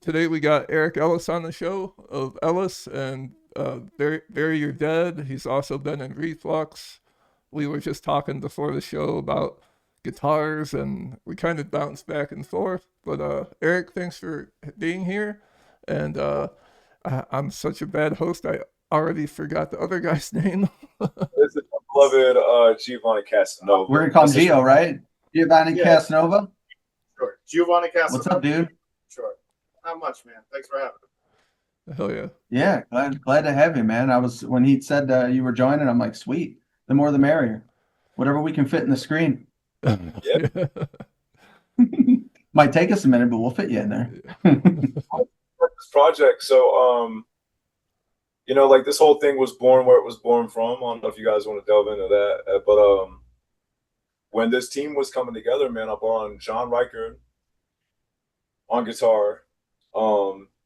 today we got Eric Ellis on the show of Ellis, and Bury Your Dead. He's also been in Reflux. We were just talking before the show about guitars, and we kind of bounced back and forth. But Eric, thanks for being here. And I'm such a bad host. I already forgot the other guy's name. This is my beloved Giovanni We're Casanova. gonna call him Gio, right? Giovanni Yeah. Casanova. Sure. Giovanni What's Casanova. up, dude? Sure. Not much, man. Thanks for having me. Hell yeah. Yeah, glad to have you, man. I was when he said you were joining, I'm like, sweet. The more the merrier. Whatever we can fit in the screen. Yeah. Might take us a minute, but we'll fit you in there. This project. So, like this whole thing was born where it was born from. I don't know if you guys want to delve into that, but when this team was coming together, man, I brought on John Reichard on guitar.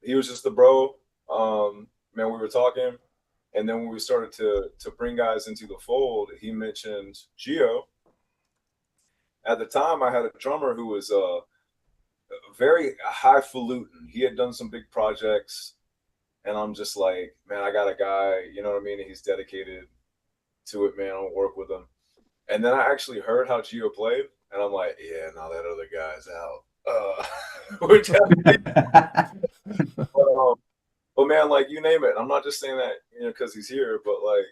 He was just the bro. Man, we were talking, and then when we started to bring guys into the fold, he mentioned Gio. At the time, I had a drummer who was very highfalutin. He had done some big projects, and I'm just like, man, I got a guy, you know what I mean? And he's dedicated to it, man. I'll work with him. And then I actually heard how Gio played, and I'm like, yeah, now that other guy's out. We're definitely, but man, like you name it. I'm not just saying that, because he's here, but like,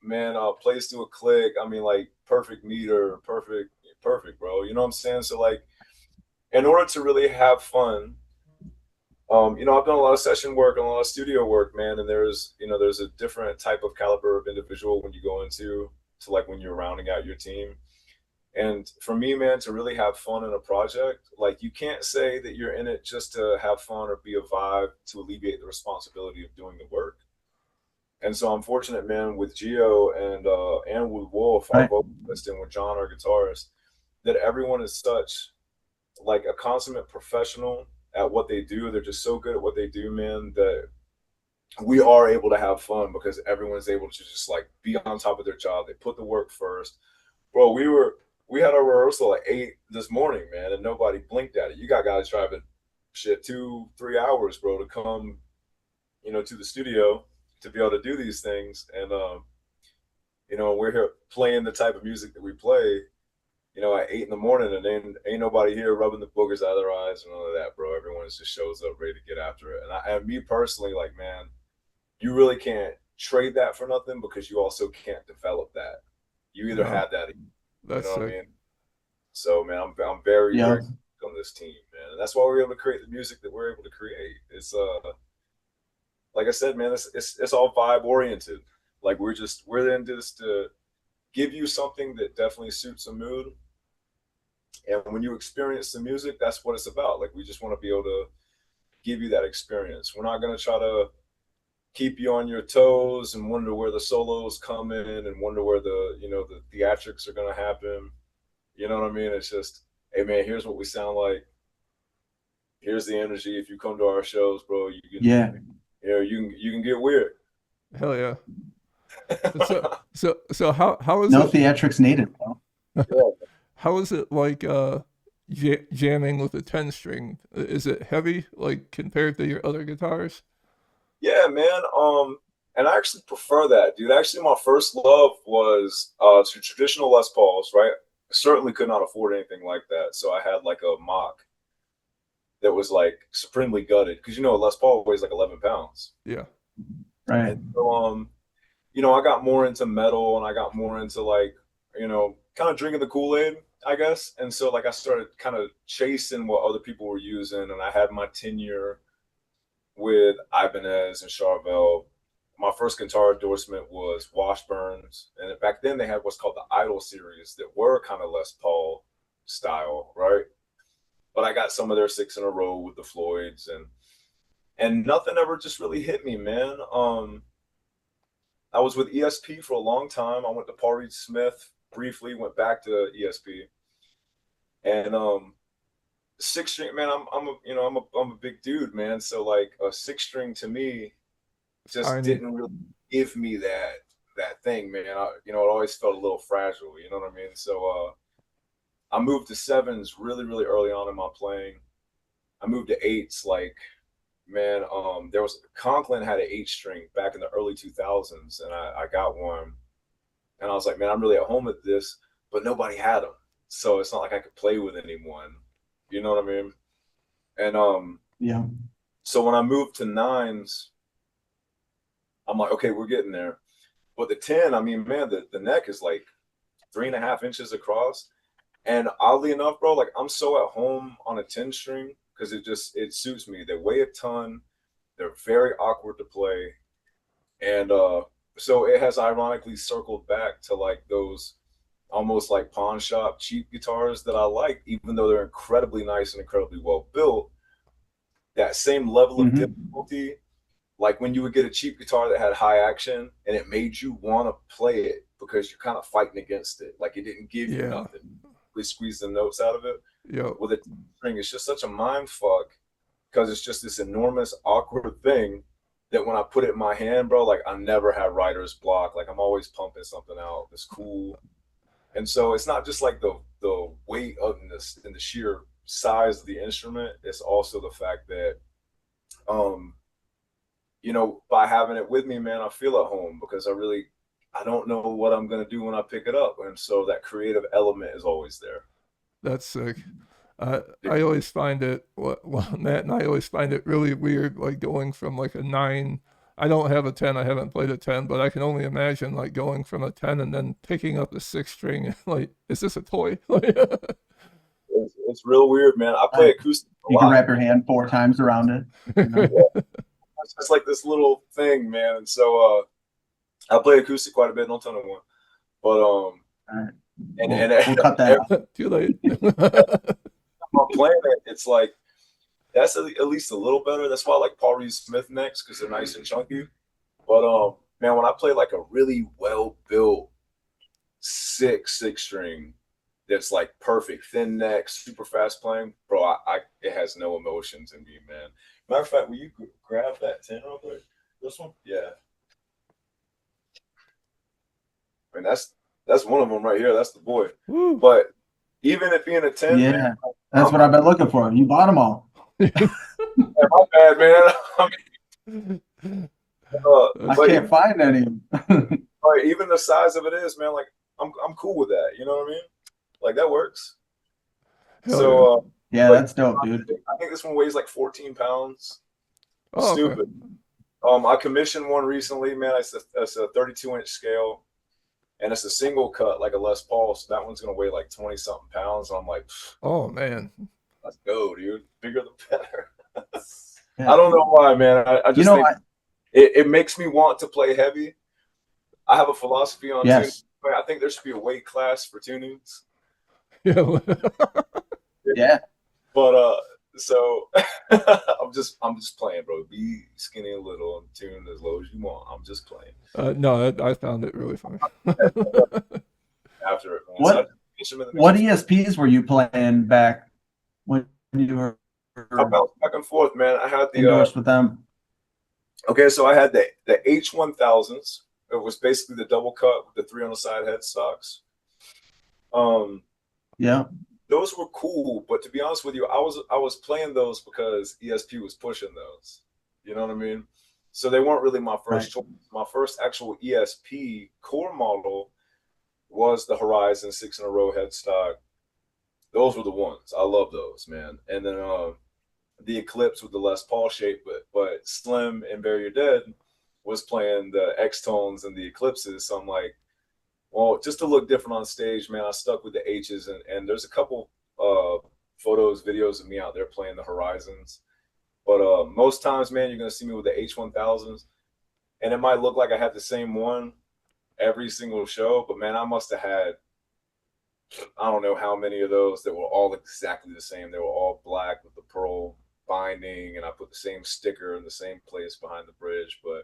man, plays to a click. I mean, like perfect meter, perfect, bro. You know what I'm saying? So like, in order to really have fun, I've done a lot of session work and a lot of studio work, man. And there's a different type of caliber of individual when you go into like when you're rounding out your team. And for me, man, to really have fun in a project, like you can't say that you're in it just to have fun or be a vibe to alleviate the responsibility of doing the work. And so I'm fortunate, man, with Gio and with Wolf, our Right. vocalist, and with John, our guitarist, that everyone is such like a consummate professional at what they do. They're just so good at what they do, man, that we are able to have fun because everyone's able to just like be on top of their job. They put the work first. Bro, we had our rehearsal at 8 this morning, man, and nobody blinked at it. You got guys driving shit 2-3 hours, bro, to come, to the studio to be able to do these things. And we're here playing the type of music that we play, at 8 in the morning, and then ain't nobody here rubbing the boogers out of their eyes and all of that, bro. Everyone just shows up ready to get after it. And me personally, like, man, you really can't trade that for nothing because you also can't develop that. You either have that, That's what I sick. mean? So, man, I'm very, Yeah. very on this team, man, and that's why we're able to create the music that we're able to create. It's like I said, man, it's all vibe oriented. Like we're in this to give you something that definitely suits a mood. And when you experience the music, that's what it's about. Like we just want to be able to give you that experience. We're not going to try to keep you on your toes and wonder where the solos come in and wonder where the theatrics are going to happen. You know what I mean? It's just, hey man, here's what we sound like. Here's the energy. If you come to our shows, bro, you can, you can get weird. Hell yeah. So how is No it? theatrics needed. Yeah. How is it like jamming with a 10 string? Is it heavy like compared to your other guitars? Yeah, man. And I actually prefer that, dude. Actually, my first love was to traditional Les Pauls, right? I certainly could not afford anything like that, so I had like a mock that was like supremely gutted because a Les Paul weighs like 11 pounds. Yeah. Right. And so, I got more into metal and I got more into like, kind of drinking the Kool-Aid, I guess. And so like I started kind of chasing what other people were using, and I had my tenure with Ibanez and Charvel. My first guitar endorsement was Washburns, and back then they had what's called the Idol series that were kind of Les Paul style, right? But I got some of their 6 in a row with the Floyds, and nothing ever just really hit me, man. I was with ESP for a long time. I went to Paul Reed Smith briefly, went back to ESP, and 6-string, man. I'm a big dude, man. So like a 6-string to me just didn't really give me that thing, man. It always felt a little fragile. You know what I mean? So I moved to 7s really, really early on in my playing. I moved to 8s like man, there was Conklin had an 8-string back in the early 2000s, and I got one, and I was like, man, I'm really at home with this, but nobody had them, so it's not like I could play with anyone. You know what I mean? And Yeah. so when I moved to 9s, I'm like, okay, we're getting there. But the 10, I mean, man, the neck is like 3.5 inches across. And oddly enough, bro, like I'm so at home on a 10-string because it suits me. They weigh a ton. They're very awkward to play. And so it has ironically circled back to like those almost like pawn shop cheap guitars that I like, even though they're incredibly nice and incredibly well built. That same level of difficulty, like when you would get a cheap guitar that had high action and it made you want to play it because you're kind of fighting against it. Like it didn't give you nothing. We squeeze the notes out of it. Yeah. With a string, it's just such a mind fuck because it's just this enormous awkward thing that when I put it in my hand, bro, like I never have writer's block. Like I'm always pumping something out. It's cool. And so it's not just like the weight of this and the sheer size of the instrument. It's also the fact that you know, by having it with me, man, I feel at home because I don't know what I'm gonna do when I pick it up, and so that creative element is always there. That's sick. I always find it, well, Matt and I always find it really weird, like going from like a 9. I don't have a 10. I haven't played a 10, but I can only imagine like going from a 10 and then picking up the 6-string. Like, is this a toy? It's real weird, man. I play acoustic a You can lot. wrap your hand 4 times around it. You know? It's just like this little thing, man. And so I play acoustic quite a bit, no ton of one. But Right. and We'll cut that out. Too late. I'm playing it, it's like that's at least a little better. That's why I like Paul Reed Smith necks because they're nice and chunky. But man, when I play like a really well built 6-string that's like perfect, thin neck, super fast playing, bro, I it has no emotions in me, man. Matter of fact, will you grab that 10 real quick? This one? Yeah. I mean, that's one of them right here. That's the boy. Woo. But even if being a 10, Yeah, man, that's what I've been looking for. You bought them all. my bad, man. I mean, I but can't find any. even the size of it is, man, like I'm cool with that. You know what I mean? Like that works. Hell So yeah, like, that's dope, dude. I think this one weighs like 14 pounds. Oh, okay. Stupid. I commissioned one recently, man. It's a 32-inch scale, and it's a single cut, like a Les Paul. So that one's gonna weigh like 20 something pounds. And I'm like, Oh man. let's go, dude. Bigger the better. Yeah. I don't know why, man. I just think I, it makes me want to play heavy. I have a philosophy on yes. tuning. I think there should be a weight class for tunings. Yeah. Yeah. But so I'm just playing, bro. Be skinny and little and tune as low as you want. I'm just playing. No, I found it really funny. After it, What ESPs were you playing back when you were I bounced back and forth, man. I had the endorsed with them? okay, so I had the H1000s. It was basically the double cut with the 3 on the side headstocks. Yeah. Those were cool, but to be honest with you, I was playing those because ESP was pushing those. You know what I mean? So they weren't really my first choice. My first actual ESP core model was the Horizon 6 in a row headstock. Those were the ones. I love those, man. And then the Eclipse with the Les Paul shape, but Slim and Bury Your Dead was playing the X-tones and the Eclipses. So I'm like, well, just to look different on stage, man, I stuck with the H's, and there's a couple photos, videos of me out there playing the Horizons. But most times, man, you're gonna see me with the H1000s, and it might look like I had the same one every single show, but man, I must have had, I don't know how many of those that were all exactly the same. They were all black with the pearl binding, and I put the same sticker in the same place behind the bridge. But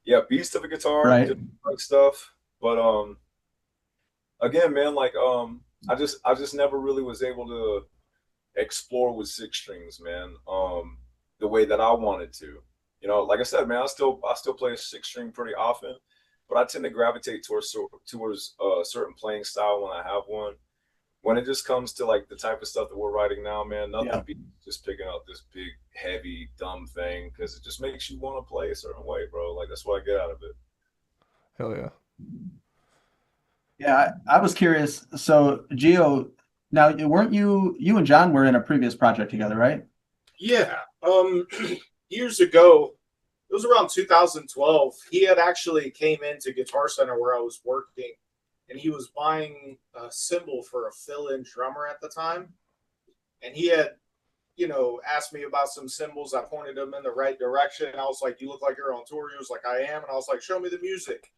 yeah, beast of a guitar, Right. like stuff. But again, man, like I just never really was able to explore with 6-strings, man. The way that I wanted to. You know, like I said, man, I still play a 6-string pretty often, but I tend to gravitate towards a certain playing style when I have one. when it just comes to like the type of stuff that we're writing now, man, nothing Yeah. beats just picking up this big, heavy, dumb thing because it just makes you want to play a certain way, bro. Like that's what I get out of it. Hell yeah. Yeah, I was curious. So, Gio, now weren't you and John were in a previous project together, right? Yeah. Years ago, it was around 2012. He had actually came into Guitar Center where I was working, and he was buying a cymbal for a fill-in drummer at the time. And he had, asked me about some cymbals. I pointed him in the right direction. I was like, "You look like you're on tour." He was like, "I am." And I was like, "Show me the music."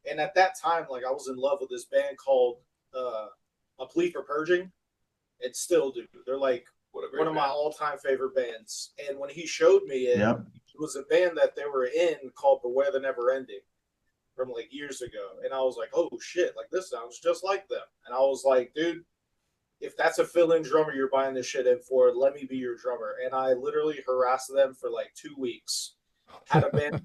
And at that time, like I was in love with this band called A Plea for Purging, and still do. They're like What a great one of my band. all-time favorite bands. And when he showed me it, Yep. it was a band that they were in called Beware the Never Ending from like years ago. And I was like, "Oh shit, like this sounds just like them." And I was like, "Dude, if that's a fill-in drummer you're buying this shit in for, let me be your drummer." And I literally harassed them for like 2 weeks. Had a band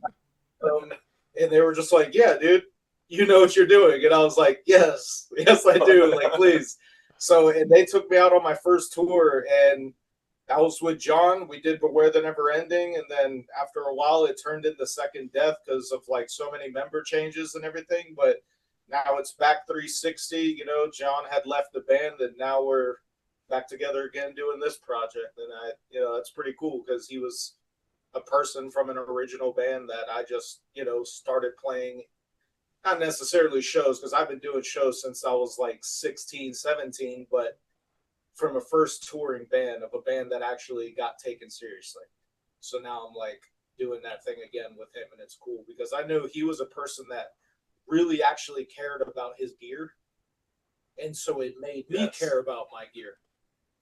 and they were just like, "Yeah, dude, you know what you're doing." And I was like, "Yes, yes, I do. Like, please." So, and they took me out on my first tour, and I was with John. We did Beware the Never Ending, and then after a while, it turned into Second Death because of like so many member changes and everything. But now it's back 360. John had left the band, and now we're back together again doing this project. And that's pretty cool because he was a person from an original band that I just, started playing, not necessarily shows, because I've been doing shows since I was like 16, 17, but from a first touring band of a band that actually got taken seriously. So now I'm like doing that thing again with him, and it's cool because I knew he was a person that really actually cared about his gear. And so it made me care about my gear.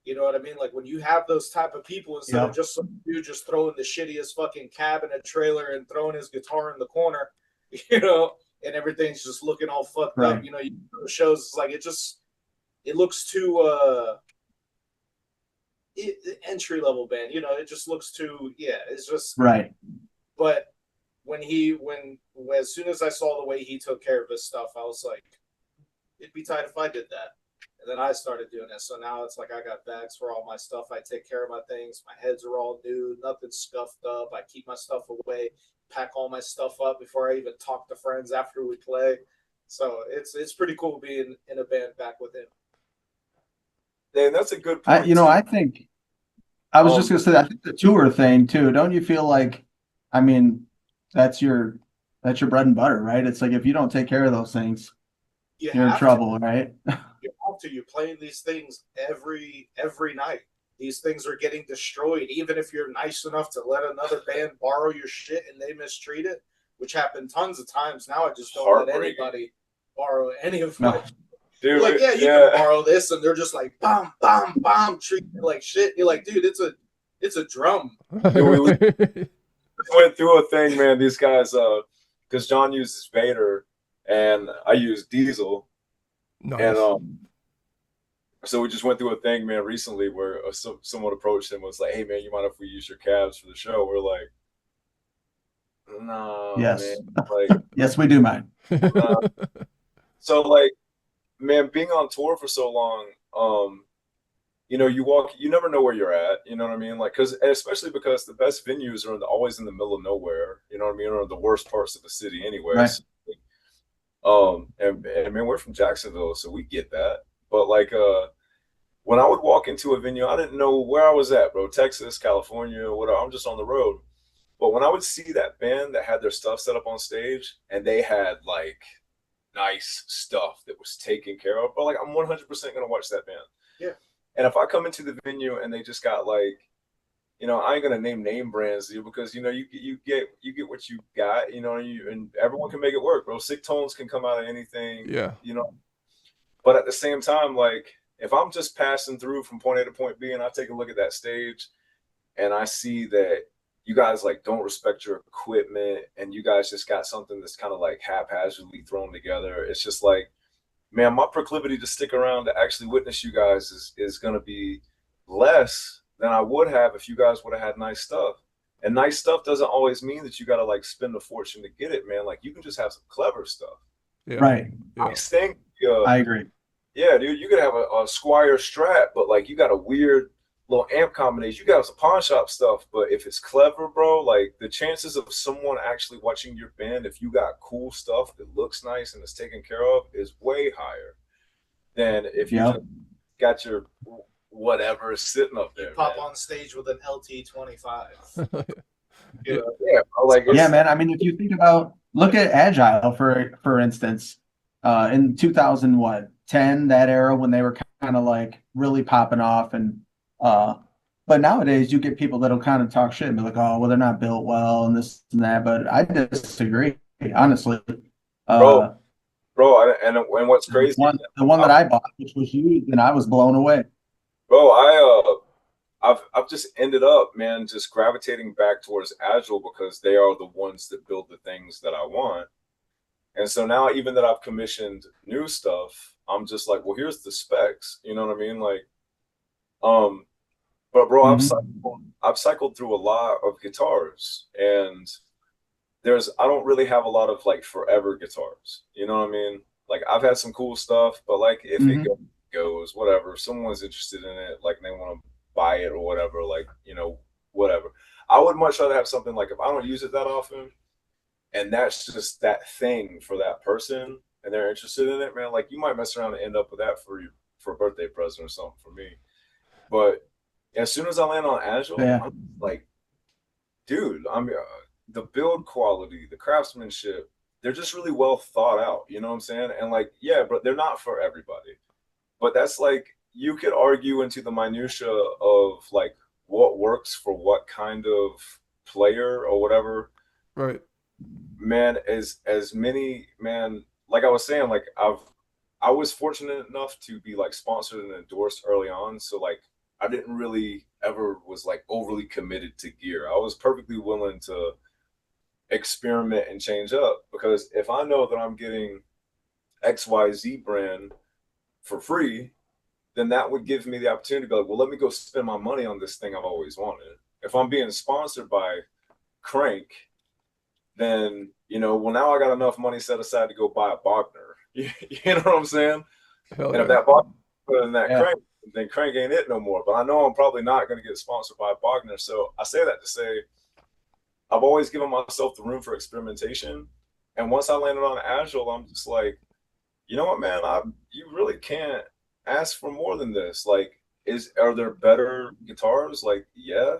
You know what I mean? Like when you have those type of people, instead of just some dude just throwing the shittiest fucking cab in a trailer and throwing his guitar in the corner, and everything's just looking all fucked up. You shows, it's like it looks too entry level band. It just looks too it's just right. But as soon as I saw the way he took care of his stuff, I was like, it'd be tight if I did that. And then I started doing it. So now it's like I got bags for all my stuff. I take care of my things. My heads are all new. Nothing's scuffed up. I keep my stuff away, pack all my stuff up before I even talk to friends after we play. So it's pretty cool being in a band back with him. Yeah, that's a good point. I think I was just gonna say that I think the tour thing too. Don't you feel like, I mean, that's your bread and butter, right? It's like if you don't take care of those things, you're in trouble, right? You have to. You're playing these things every night. These things are getting destroyed. Even if you're nice enough to let another band borrow your shit and they mistreat it, which happened tons of times. Now I just don't let anybody borrow any of my. Dude, like, you can borrow this, and they're just like, bam, bam, bam, treating it like shit. You're like, dude, it's a drum. We went through a thing, man. These guys, because John uses Vader and I use Diesel. Nice. And so we just went through a thing, man, recently where someone approached him and was like, "Hey, man, you mind if we use your cabs for the show?" We're like, "No, yes, man." Like, yes, we do mind. So, like, man, being on tour for so long, you never know where you're at. You know what I mean? Like, especially because the best venues are always in the middle of nowhere. You know what I mean? Or the worst parts of the city, anyway. Right. And man, we're from Jacksonville, so we get that. But like, when I would walk into a venue, I didn't know where I was at, bro. Texas, California, whatever. I'm just on the road. But when I would see that band that had their stuff set up on stage and they had like nice stuff that was taken care of, but like I'm 100% gonna watch that band. Yeah. And if I come into the venue and they just got like, I ain't gonna name brands because you get what you got, and everyone can make it work, bro. Sick tones can come out of anything. Yeah. But at the same time, like if I'm just passing through from point A to point B and I take a look at that stage and I see that you guys like don't respect your equipment and you guys just got something that's kind of like haphazardly thrown together, it's just like, man, my proclivity to stick around to actually witness you guys is gonna be less than I would have if you guys would have had nice stuff. And nice stuff doesn't always mean that you got to like spend a fortune to get it, man. Like you can just have some clever stuff. Yeah. Right. I think I agree. Yeah, dude, you could have a Squire Strat, but like you got a weird little amp combination. You got some pawn shop stuff, but if it's clever, bro, like the chances of someone actually watching your band, if you got cool stuff that looks nice and is taken care of, is way higher than if you just got your whatever sitting up there. You pop on stage with an LT25. Yeah, bro, like yeah, man. I mean, if you think about, look at Agile for instance, in 2010, that era when they were kind of like really popping off, and but nowadays you get people that'll kind of talk shit and be like, oh, well, they're not built well and this and that. But I disagree, honestly. bro, and what's crazy, the one that I bought, which was used, and I was blown away. Bro, I've just ended up, man, just gravitating back towards Agile because they are the ones that build the things that I want. And so now, even that I've commissioned new stuff, I'm just like, well, here's the specs. You know what I mean? Like, but bro, I've cycled through a lot of guitars, and I don't really have a lot of like forever guitars. You know what I mean? Like, I've had some cool stuff, but like if it goes, whatever. If someone's interested in it, like they want to buy it or whatever, like, you know, whatever. I would much rather have something like if I don't use it that often, and that's just that thing for that person, and they're interested in it, man. Like, you might mess around and end up with that for a birthday present or something for me. But as soon as I land on Agile, I'm like, dude, the build quality, the craftsmanship, they're just really well thought out. You know what I'm saying? And like, yeah, but they're not for everybody. But that's like, you could argue into the minutia of like what works for what kind of player or whatever. Right. Man, as many, man, like I was saying, like I was fortunate enough to be like sponsored and endorsed early on. So like I didn't really ever was like overly committed to gear. I was perfectly willing to experiment and change up, because if I know that I'm getting XYZ brand for free, then that would give me the opportunity to be like, well, let me go spend my money on this thing I've always wanted. If I'm being sponsored by Crank, then, you know, well, now I got enough money set aside to go buy a Bogner. You know what I'm saying? Hell and yeah. if that Bogner put in that Crank, then Crank ain't it no more. But I know I'm probably not going to get sponsored by a Bogner. So I say that to say, I've always given myself the room for experimentation. And once I landed on Agile, I'm just like, you know what, man, you really can't ask for more than this. Like, are there better guitars? Like, yeah,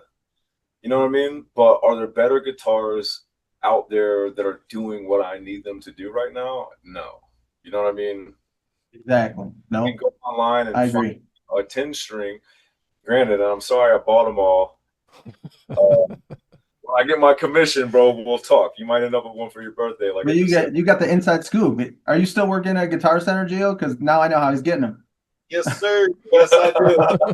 you know what I mean? But are there better guitars out there that are doing what I need them to do right now? No. You know what I mean? Exactly. No. You can go online and I find agree. a 10 string. Granted, I'm sorry I bought them all. When I get my commission, bro, we'll talk. You might end up with one for your birthday. Like, but you got the inside scoop. Are you still working at Guitar Center, Gio? Because now I know how he's getting them. Yes, sir. Yes, I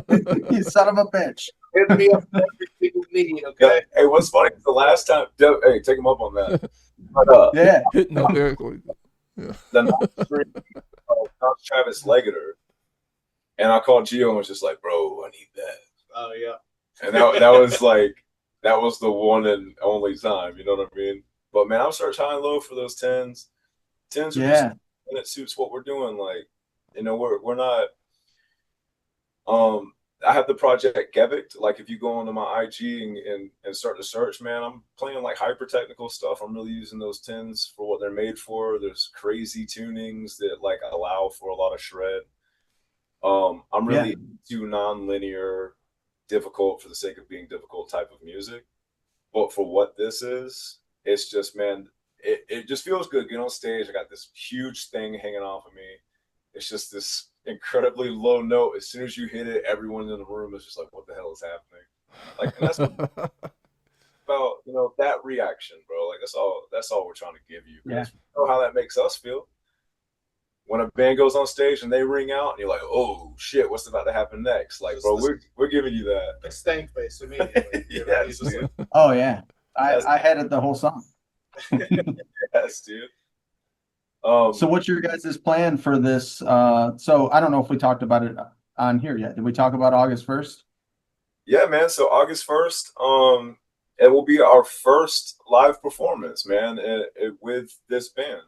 do. You son of a bitch. Hit me up for every single need, okay? Hey, what's funny? The last time, hey, take him up on that. But, yeah, hitting up lyrically. Yeah. The Travis Legater, and I called Gio and was just like, "Bro, I need that." Oh yeah. And that was like, that was the one and only time. You know what I mean? But man, I'll search high and low for those 10s. 10s are just, and it suits what we're doing. Like, you know, we're not. I have the project Gevict. Like, if you go onto my IG and start to search, man, I'm playing like hyper technical stuff. I'm really using those 10s for what they're made for. There's crazy tunings that like allow for a lot of shred. I'm really into non-linear, difficult for the sake of being difficult type of music. But for what this is, it's just, man, it just feels good. Get on stage, I got this huge thing hanging off of me. It's just this incredibly low note. As soon as you hit it, everyone in the room is just like, what the hell is happening? Like, and that's about, you know, that reaction, bro. Like, that's all we're trying to give you. Yeah. You know how that makes us feel when a band goes on stage and they ring out and you're like, oh shit, what's about to happen next? Like, bro, we're giving you that. The stank face immediately. Yes, dude. Oh yeah. I had it the whole song. Yes, dude. So what's your guys' plan for this? So I don't know if we talked about it on here yet. Did we talk about August 1st? Yeah, man. So August 1st, it will be our first live performance, man, with this band.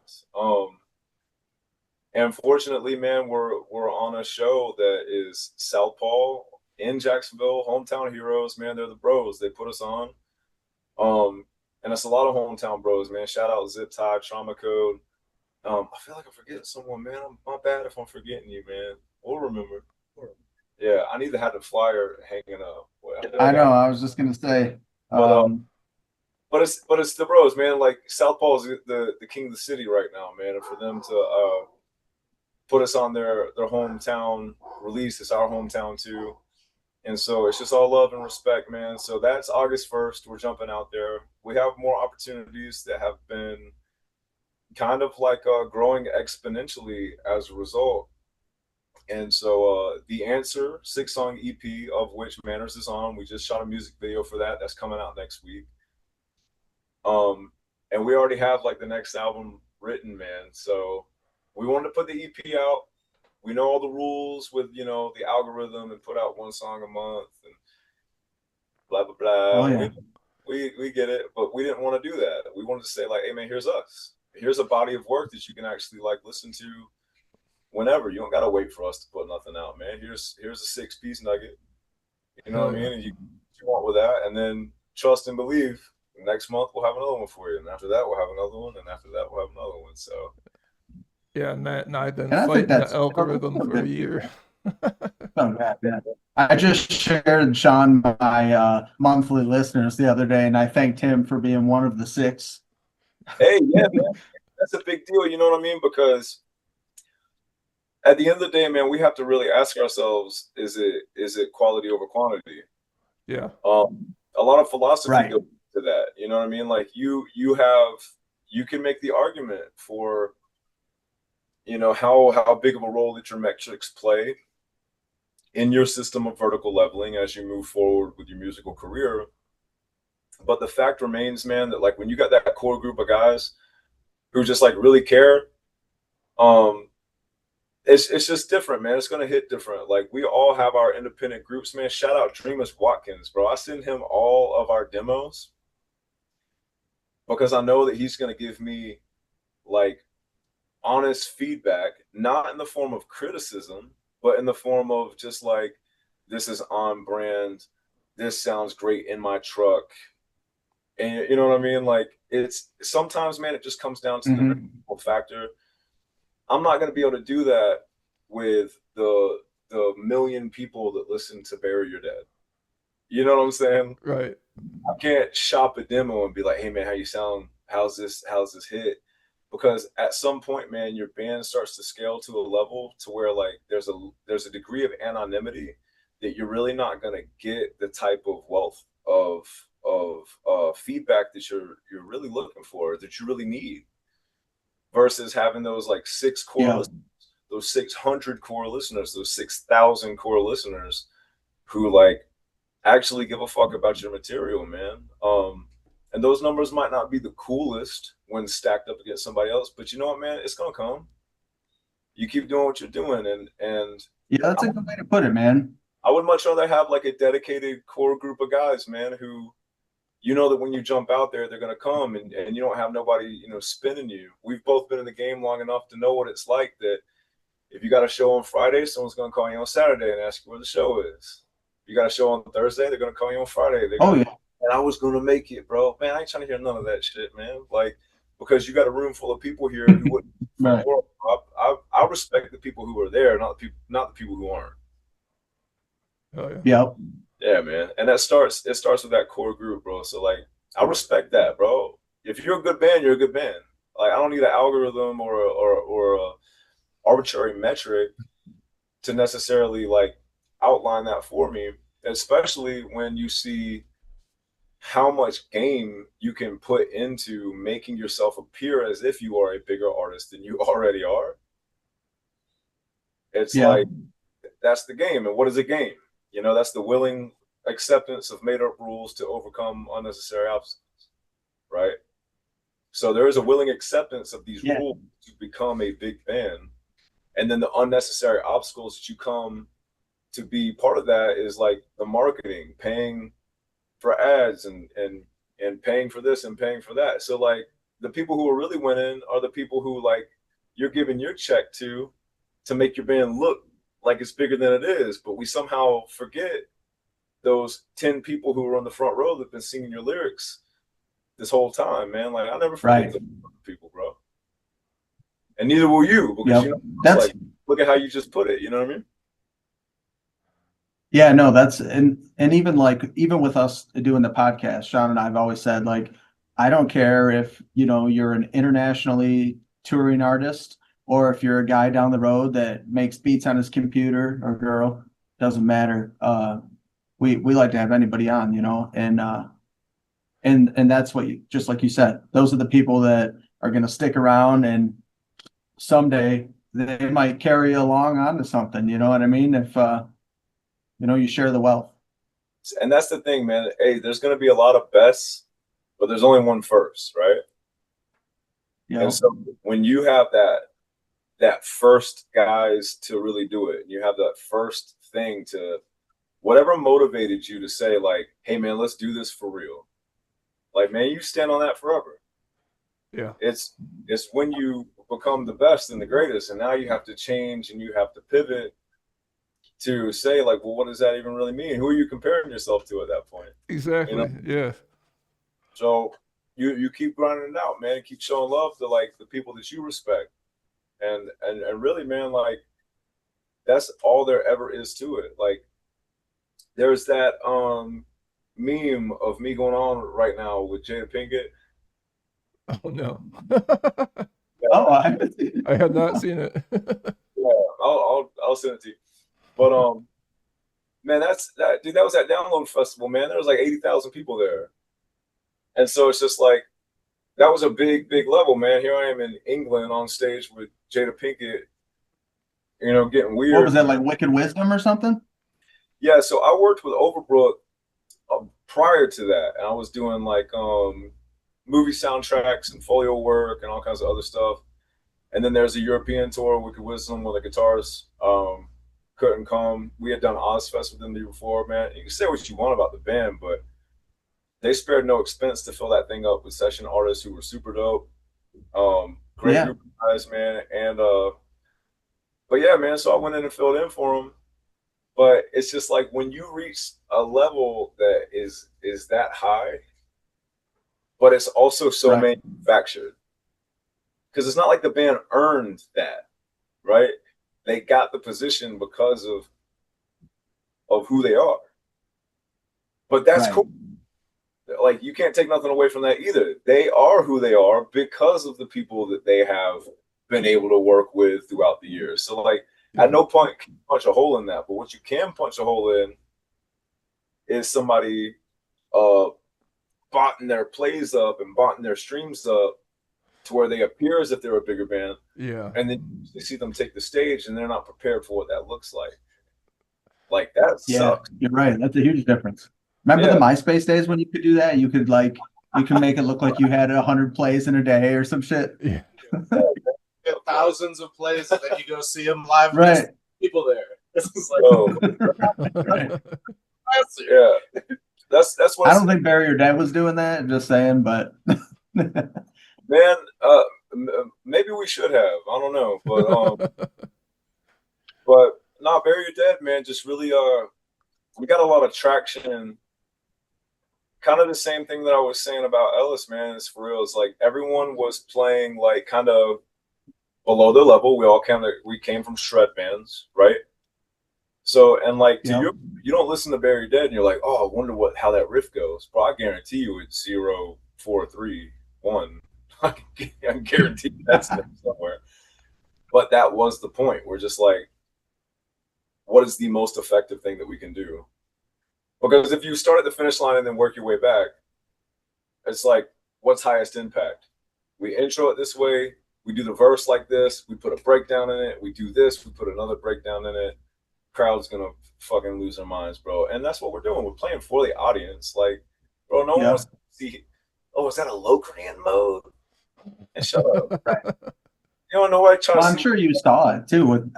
And fortunately, man, we're on a show that is Southpaw in Jacksonville, hometown heroes, man. They're the bros. They put us on. And it's a lot of hometown bros, man. Shout out Zip Tie, Trauma Code. I feel like I'm forgetting someone, man. My bad if I'm forgetting you, man. We'll remember. Yeah, I need to have the flyer hanging up. Well, I know. I was just gonna say, but it's the bros, man. Like Southpaw is the king of the city right now, man. And for them to put us on their hometown release, it's our hometown too. And so it's just all love and respect, man. So that's August 1st. We're jumping out there. We have more opportunities that have been kind of like growing exponentially as a result. And so The Answer, 6-song EP, of which Manners is on. We just shot a music video for that. That's coming out next week. And we already have like the next album written, man. So we wanted to put the EP out. We know all the rules with, you know, the algorithm and put out one song a month and blah, blah, blah. Oh, yeah. We get it, but we didn't want to do that. We wanted to say like, hey man, here's us. Here's a body of work that you can actually like listen to whenever. You don't got to wait for us to put nothing out, man. Here's a 6-piece nugget. You know what I mean? And you want with that, and then trust and believe. Next month we'll have another one for you, and after that we'll have another one, and after that we'll have another one. So yeah, Matt and I've been fighting the algorithm for a year. Yeah. I just shared Sean my monthly listeners the other day, and I thanked him for being one of the 6. Hey, yeah, man, that's a big deal. You know what I mean? Because at the end of the day, man, we have to really ask ourselves: is it quality over quantity? Yeah. A lot of philosophy Right. goes to that. You know what I mean? Like you can make the argument for, you know, how big of a role that your metrics play in your system of vertical leveling as you move forward with your musical career. But the fact remains, man, that like when you got that core group of guys who just like really care, it's just different, man. It's gonna hit different. Like we all have our independent groups, man. Shout out Dreamus Watkins, bro. I send him all of our demos because I know that he's gonna give me like honest feedback, not in the form of criticism, but in the form of just like, this is on brand, this sounds great in my truck. And you know what I mean? Like it's sometimes, man, it just comes down to the factor. I'm not going to be able to do that with the million people that listen to Bury Your Dead. You know what I'm saying? Right. I can't shop a demo and be like, hey man, how you sound? How's this hit? Because at some point, man, your band starts to scale to a level to where like there's a degree of anonymity that you're really not going to get the type of wealth of feedback that you're really looking for, that you really need, versus having those like 6 core listeners, those 600 core listeners, those 6,000 core listeners who like actually give a fuck about your material, man. And those numbers might not be the coolest when stacked up against somebody else, but you know what, man, it's gonna come. You keep doing what you're doing, and yeah, that's a good way to put it, man. I would much rather have like a dedicated core group of guys, man, who you know that when you jump out there, they're gonna come, and you don't have nobody, you know, spinning you. We've both been in the game long enough to know what it's like that if you got a show on Friday, someone's gonna call you on Saturday and ask you where the show is. If you got a show on Thursday, they're gonna call you on Friday. And I was gonna make it, bro. Man, I ain't trying to hear none of that shit, man. Like, because you got a room full of people here who wouldn't. Right. I respect the people who are there, not the people who aren't. Oh yeah. Yep. Yeah, man. And it starts with that core group, bro. So like, I respect that, bro. If you're a good band, you're a good band. Like, I don't need an algorithm or a arbitrary metric to necessarily like outline that for me, especially when you see how much game you can put into making yourself appear as if you are a bigger artist than you already are. It's like, that's the game. And what is a game? You know, that's the willing acceptance of made up rules to overcome unnecessary obstacles, right? So there is a willing acceptance of these rules to become a big band. And then the unnecessary obstacles that you come to be part of that is like the marketing, paying for ads and paying for this and paying for that. So like the people who are really winning are the people who like you're giving your check to make your band look like it's bigger than it is. But we somehow forget those 10 people who were on the front row that've been singing your lyrics this whole time, man. Like, I never forget those people, bro. And neither will you, because you know, that's like, look at how you just put it. You know what I mean? Yeah, no, that's and even with us doing the podcast, Sean and I have always said, like, I don't care if, you know, you're an internationally touring artist or if you're a guy down the road that makes beats on his computer, or girl, doesn't matter. We like to have anybody on, you know, and that's what you, just like you said, those are the people that are going to stick around, and someday they might carry you along onto something, you know what I mean? If you know, you share the wealth. And that's the thing, man. Hey, there's going to be a lot of bests, but there's only one first, right? Yeah. And so when you have that first guys to really do it, and you have that first thing to whatever motivated you to say, like, hey man, let's do this for real. Like, man, you stand on that forever. Yeah. It's when you become the best and the greatest, and now you have to change and you have to pivot to say, like, well, what does that even really mean? Who are you comparing yourself to at that point? Exactly. You know? Yeah. So you keep grinding it out, man. Keep showing love to, like, the people that you respect. And really, man, like, that's all there ever is to it. Like, there's that meme of me going on right now with Jada Pinkett. Oh no. Oh, I have not seen it. Yeah, I'll send it to you. But man, dude, that was at Download Festival, man. There was like 80,000 people there. And so it's just like, that was a big level, man. Here I am in England on stage with Jada Pinkett, you know, getting weird. What was that, like Wicked Wisdom or something? Yeah, so I worked with Overbrook prior to that, and I was doing like movie soundtracks and folio work and all kinds of other stuff. And then there's a European tour, Wicked Wisdom, where the guitarist couldn't come. We had done Ozfest with them the year before, man. You can say what you want about the band, but they spared no expense to fill that thing up with session artists who were super dope. Great group of guys, man. And but yeah, man, so I went in and filled in for them. But it's just like, when you reach a level that is that high, but it's also so manufactured, because it's not like the band earned that, right? They got the position because of who they are. But that's cool. Like, you can't take nothing away from that either. They are who they are because of the people that they have been able to work with throughout the years. So, like, at no point can you punch a hole in that. But what you can punch a hole in is somebody botting their plays up and botting their streams up to where they appear as if they're a bigger band. Yeah. And then you see them take the stage and they're not prepared for what that looks like. Like, that sucks. You're right. That's a huge difference. Remember the MySpace days when you could do that? You could make it look like you had 100 plays in a day or some shit. Yeah. Get thousands of plays, and then you go see them live. Right. People there. This is like, yeah. That's what I don't think Bury Your Dead was doing that. Just saying, but man, maybe we should have. I don't know, but no, Bury Your Dead, man. Just really, we got a lot of traction. Kind of the same thing that I was saying about Ellis, man. It's for real. It's like, everyone was playing like kind of below their level. We came from shred bands, right? So, and like, you don't listen to Bury Your Dead and you're like, oh, I wonder how that riff goes. Bro, I guarantee you it's 0, 4, 3, 1. I can guarantee that's somewhere. But that was the point. We're just like, what is the most effective thing that we can do? Because if you start at the finish line and then work your way back, it's like, what's highest impact? We intro it this way. We do the verse like this. We put a breakdown in it. We do this. We put another breakdown in it. Crowd's gonna fucking lose their minds, bro. And that's what we're doing. We're playing for the audience. Like, bro, no one wants to see, oh, is that a Locrian mode? And shut up. You don't know what I'm sure you saw it too with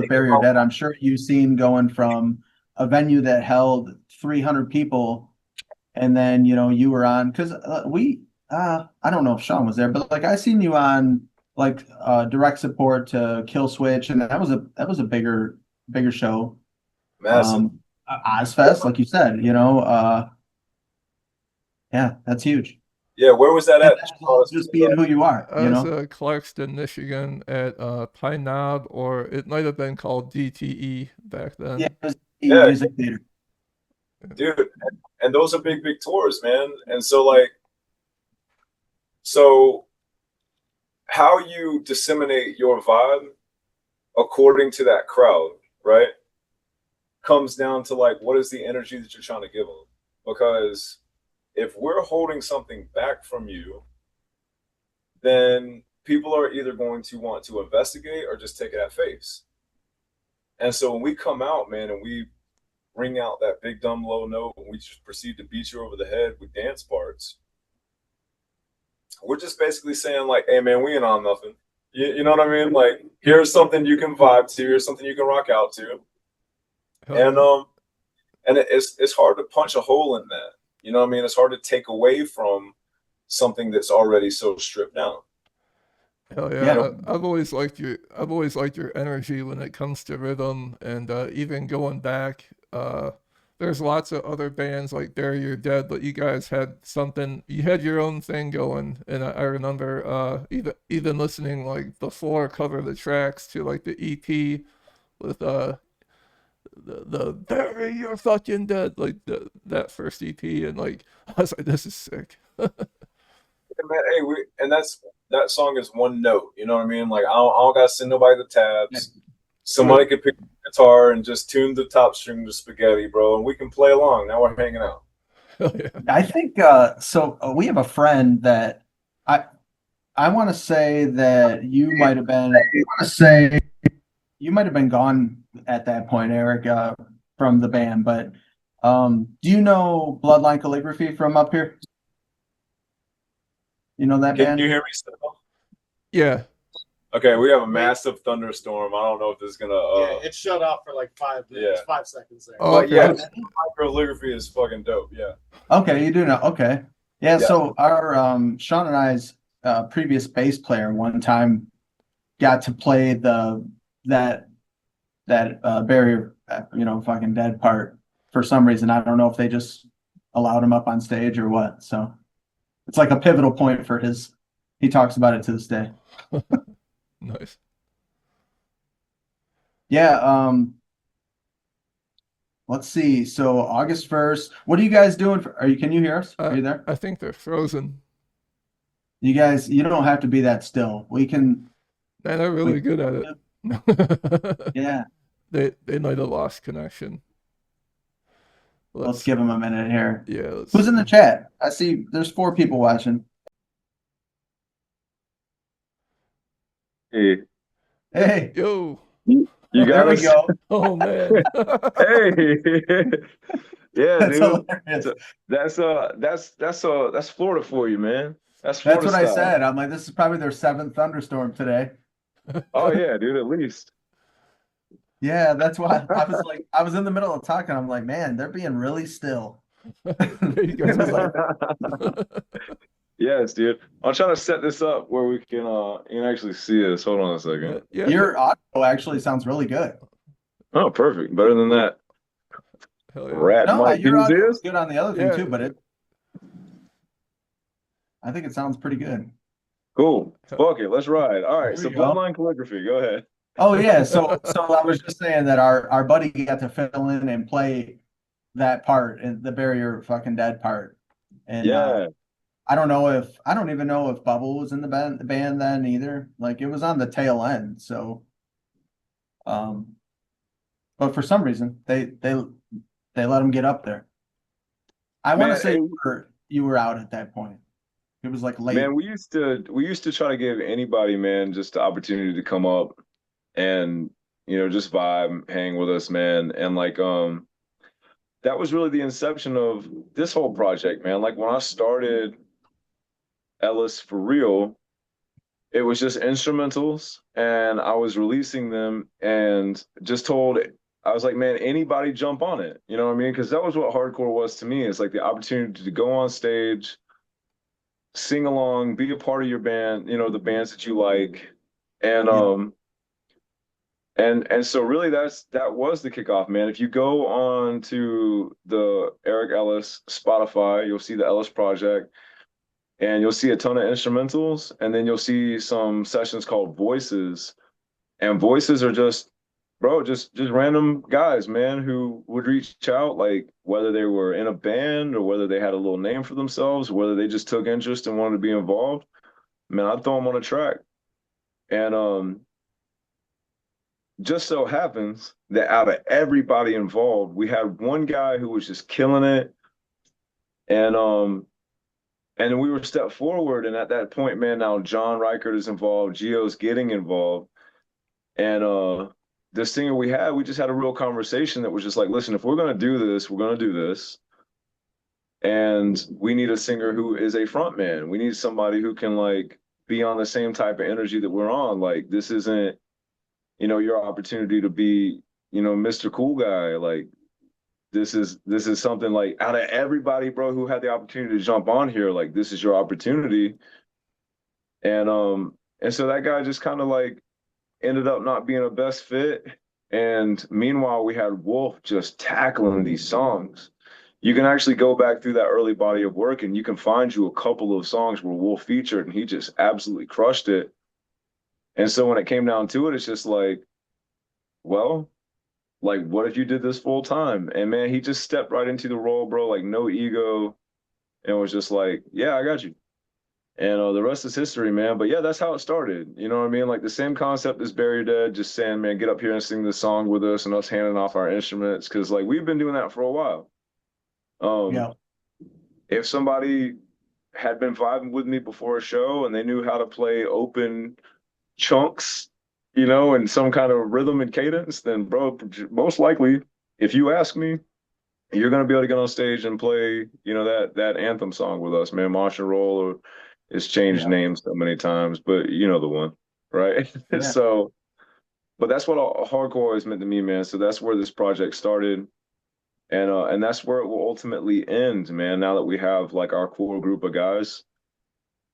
Bury Your Dead. I'm sure you've seen going from a venue that held 300 people, and then, you know, you were on, because I don't know if Sean was there, but like, I seen you on like direct support to Kill Switch, and that was a bigger show. Massive. Ozfest, like you said, yeah, that's huge. Yeah, where was that And at? that's all just being who you are, I was Clarkston, Michigan at Pine Knob, or it might have been called DTE back then. Yeah, it was Yeah. music theater. Dude, and those are big tours, man. And so like, so how you disseminate your vibe according to that crowd, right, comes down to like, what is the energy that you're trying to give them? Because if we're holding something back from you, then people are either going to want to investigate or just take it at face. And so when we come out, man, and we ring out that big dumb low note and we just proceed to beat you over the head with dance parts, we're just basically saying like, hey man, we ain't on nothing. You know what I mean? Like, here's something you can vibe to, here's something you can rock out to. And it's hard to punch a hole in that. You know what I mean? It's hard to take away from something that's already so stripped down. Hell yeah! I've always liked your energy when it comes to rhythm, and even going back, there's lots of other bands like Bury Your Dead, but you guys had something. You had your own thing going, and I remember even listening like before Cover the Tracks to like the EP with the Bury Your Fucking Dead, like that first EP, and like I was like, this is sick. Man, hey, that song is one note. You know what I mean? Like I don't gotta send nobody the tabs. Somebody could pick the guitar and just tune the top string to spaghetti, bro, and we can play along. Now we're hanging out. Yeah. I think so. We have a friend that I want to say that you might have been. You might have been gone at that point, Eric, from the band. But do you know Bloodline Calligraphy from up here? You know that band? Can you hear me still? Yeah. Okay, we have a massive thunderstorm. I don't know if this is gonna. Yeah, it shut off for like 5 minutes, 5 seconds there. Oh, but yeah, calligraphy is fucking dope. Yeah. Okay, you do know. Okay, yeah. So our Sean and I's previous bass player one time got to play that barrier, fucking dead part for some reason. I don't know if they just allowed him up on stage or what. So it's like a pivotal point for his. He talks about it to this day. Nice. Yeah. Let's see. So August 1st. What are you guys doing? Can you hear us? Are you there? I think they're frozen. You guys, you don't have to be that still. We can. Man, they're really good at it. Yeah. They might have lost connection. Let's give them a minute here. Yeah. Who's in the chat? I see there's 4 people watching. Hey. Yo. You got there us. We go. Oh man. Hey. Yeah, that's dude. That's Florida for you, man. That's what style. I said. I'm like, this is probably their 7th thunderstorm today. Oh yeah, dude, at least. Yeah, that's why I was in the middle of talking. I'm like, man, they're being really still. You guys are like... Yes, dude. I'm trying to set this up where we can you can actually see us. Hold on a second. Yeah. Your audio actually sounds really good. Oh, perfect. Better than that. Hell yeah. Rat mic. Your audio is good on the other thing too, but I think it sounds pretty good. Cool. Fuck it. Let's ride. All right. There So you go. Bloodline Calligraphy. Go ahead. Oh yeah. So I was just saying that our buddy got to fill in and play that part and the Bury Your Fucking Dead part. And yeah. I don't even know if Bubble was in the band then either. Like it was on the tail end. So but for some reason they let him get up there. I want to say you were out at that point. It was like late. Man, we used to try to give anybody, man, just the opportunity to come up and just vibe, hang with us, man. And like that was really the inception of this whole project, man. Like when I started Ellis for real, it was just instrumentals and I was releasing them and I was like, man, anybody jump on it. You know what I mean? Because that was what hardcore was to me. It's like the opportunity to go on stage, sing along, be a part of your band, the bands that you like, And Yeah. and so really that was the kickoff, man. If you go on to the Eric Ellis Spotify, you'll see the Ellis Project, and you'll see a ton of instrumentals, and then you'll see some sessions called Voices. And Voices are just, bro, just random guys, man, who would reach out, like whether they were in a band or whether they had a little name for themselves, whether they just took interest and wanted to be involved. Man, I'd throw them on a track. And just so happens that out of everybody involved, we had one guy who was just killing it. And then we were step forward. And at that point, man, now John Reichert is involved, Gio's getting involved. And the singer we just had a real conversation that was just like, listen, if we're gonna do this, we're gonna do this. And we need a singer who is a front man. We need somebody who can like be on the same type of energy that we're on. Like this isn't, your opportunity to be, Mr. Cool Guy. Like this is something like out of everybody, bro, who had the opportunity to jump on here, like this is your opportunity. And so that guy just kind of like ended up not being a best fit. And meanwhile, we had Wolf just tackling these songs. You can actually go back through that early body of work and you can find you a couple of songs where Wolf featured and he just absolutely crushed it. And so when it came down to it, it's just like, well, like, what if you did this full time? And man, he just stepped right into the role, bro, like no ego, and was just like, yeah, I got you. And the rest is history, man. But yeah, that's how it started. You know what I mean? Like the same concept as Bury Your Dead, just saying, man, get up here and sing this song with us and us handing off our instruments. Cause like we've been doing that for a while. Yeah. If somebody had been vibing with me before a show and they knew how to play open chunks, and some kind of rhythm and cadence, then bro, most likely, if you ask me, you're gonna be able to get on stage and play, that anthem song with us, man. March and Roll, or it's changed Yeah. names so many times, but you know the one, right? Yeah. So, but that's what hardcore is meant to me, man. So that's where this project started, and that's where it will ultimately end, man. Now that we have like our core group of guys,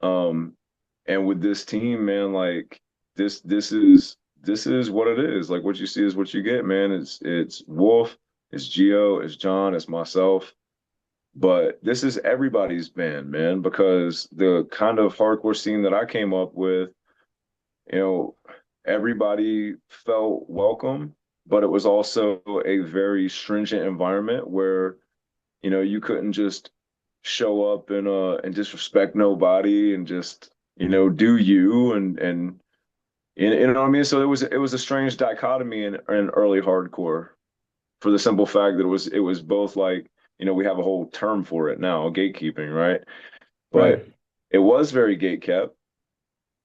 and with this team, man, like this is what it is. Like what you see is what you get, man. It's Wolf, it's Gio, it's John, it's myself. But this is everybody's band, man, because the kind of hardcore scene that I came up with, you know, everybody felt welcome, but it was also a very stringent environment where, you couldn't just show up and disrespect nobody and just, do you and you know what I mean? So it was a strange dichotomy in early hardcore for the simple fact that it was both like, we have a whole term for it now, gatekeeping, right? Right. But it was very gatekept.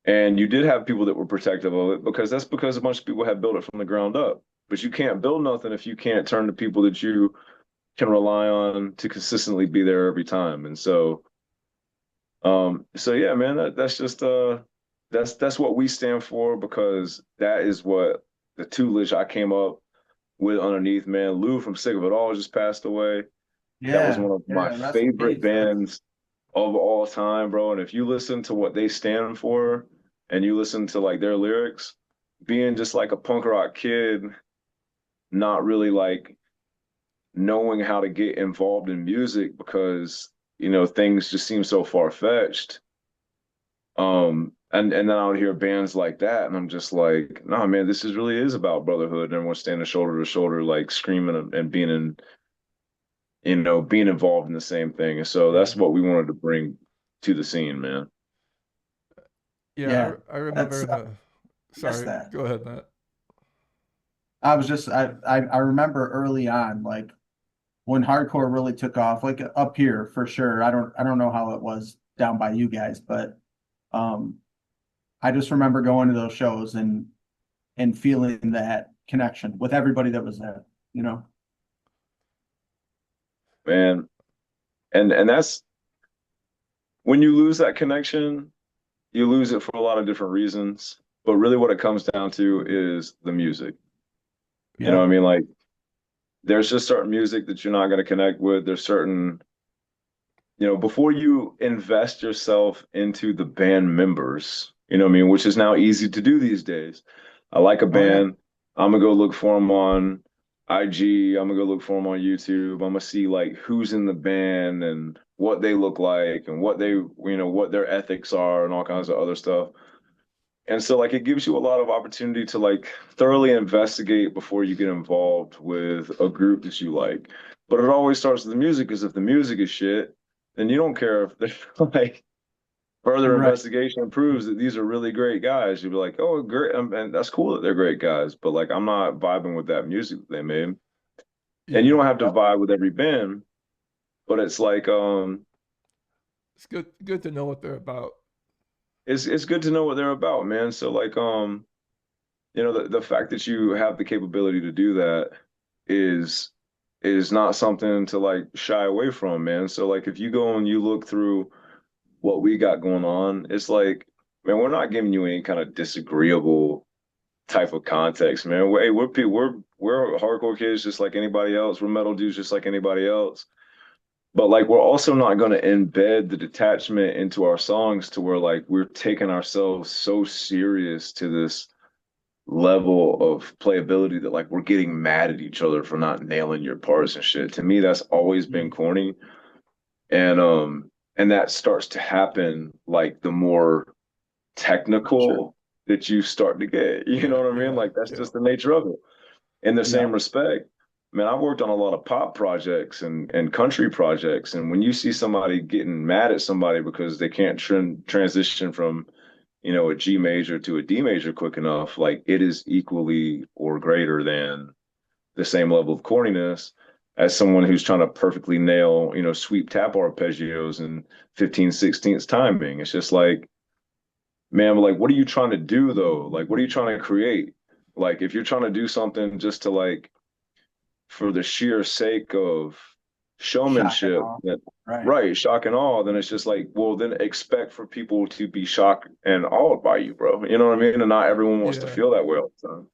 And you did have people that were protective of it because a bunch of people had built it from the ground up. But you can't build nothing if you can't turn to people that you can rely on to consistently be there every time. And so yeah, man, that's just that's what we stand for because that is what the tutelage I came up with underneath, man. Lou from Sick of It All just passed away. That was Yeah. one of my Yeah. Rest in favorite peace. bands of all time, bro. And if you listen to what they stand for and you listen to like their lyrics, being just like a punk rock kid, not really like knowing how to get involved in music because, things just seem so far-fetched. And then I would hear bands like that, and I'm just like, no, man, this really is about brotherhood and everyone standing shoulder to shoulder, like screaming and being involved in the same thing. And so that's what we wanted to bring to the scene, man. Yeah, Yeah. I remember That's sorry, that. go ahead, Matt. I remember early on, like when hardcore really took off, like up here for sure. I don't know how it was down by you guys, but I just remember going to those shows and feeling that connection with everybody that was there, Man. And that's when you lose that connection, you lose it for a lot of different reasons. But really what it comes down to is the music. You know what I mean? Like there's just certain music that you're not going to connect with. There's certain, before you invest yourself into the band members, You know what I mean? Which is now easy to do these days. I like a Oh yeah. band. I'm gonna go look for them on IG. I'm gonna go look for them on YouTube. I'm gonna see like who's in the band and what they look like and what they, what their ethics are and all kinds of other stuff. And so like it gives you a lot of opportunity to like thoroughly investigate before you get involved with a group that you like. But it always starts with the music, because if the music is shit, then you don't care if they're like further Right. investigation proves that these are really great guys. You'd be like, oh, great, and that's cool that they're great guys, but like I'm not vibing with that music that they made. And you Yeah, don't have to vibe with every band, but it's like it's good to know what they're about. it's good to know what they're about, man. So like the fact that you have the capability to do that is is not something to like shy away from, man. So like if you go and you look through what we got going on, it's like, man, we're not giving you any kind of disagreeable type of context, man. Hey, we're hardcore kids just like anybody else. We're metal dudes just like anybody else. But like we're also not going to embed the detachment into our songs to where like we're taking ourselves so serious to this level of playability that like we're getting mad at each other for not nailing your parts and shit. To me, that's always been corny. And that starts to happen like the more Sure. technical that you start to get. You Yeah, know what I mean? yeah, Like that's yeah, just the nature of it. In the Yeah. same respect, man, I've worked on a lot of pop projects and country projects, and when you see somebody getting mad at somebody because they can't transition from a G major to a D major quick enough, like it is equally or greater than the same level of corniness as someone who's trying to perfectly nail, sweep tap arpeggios and 15/16 timing. It's just like, man, but like, what are you trying to do though? Like, what are you trying to create? Like, if you're trying to do something just to like, for the sheer sake of Shock and showmanship, awe. that Right. right, shock and awe, then it's just like, well, then expect for people to be shocked and awed by you, bro. You know what I mean? And not everyone wants to yeah. feel that way all the time.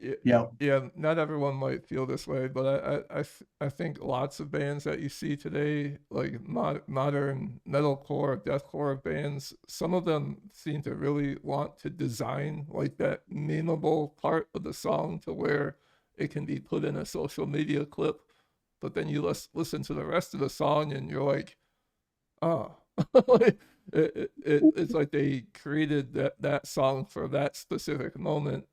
Yeah, Yeah. yeah, not everyone might feel this way, but I think lots of bands that you see today, like modern metalcore, deathcore bands, some of them seem to really want to design like that memeable part of the song to where it can be put in a social media clip, but then you listen to the rest of the song and you're like, oh, it's like they created that song for that specific moment,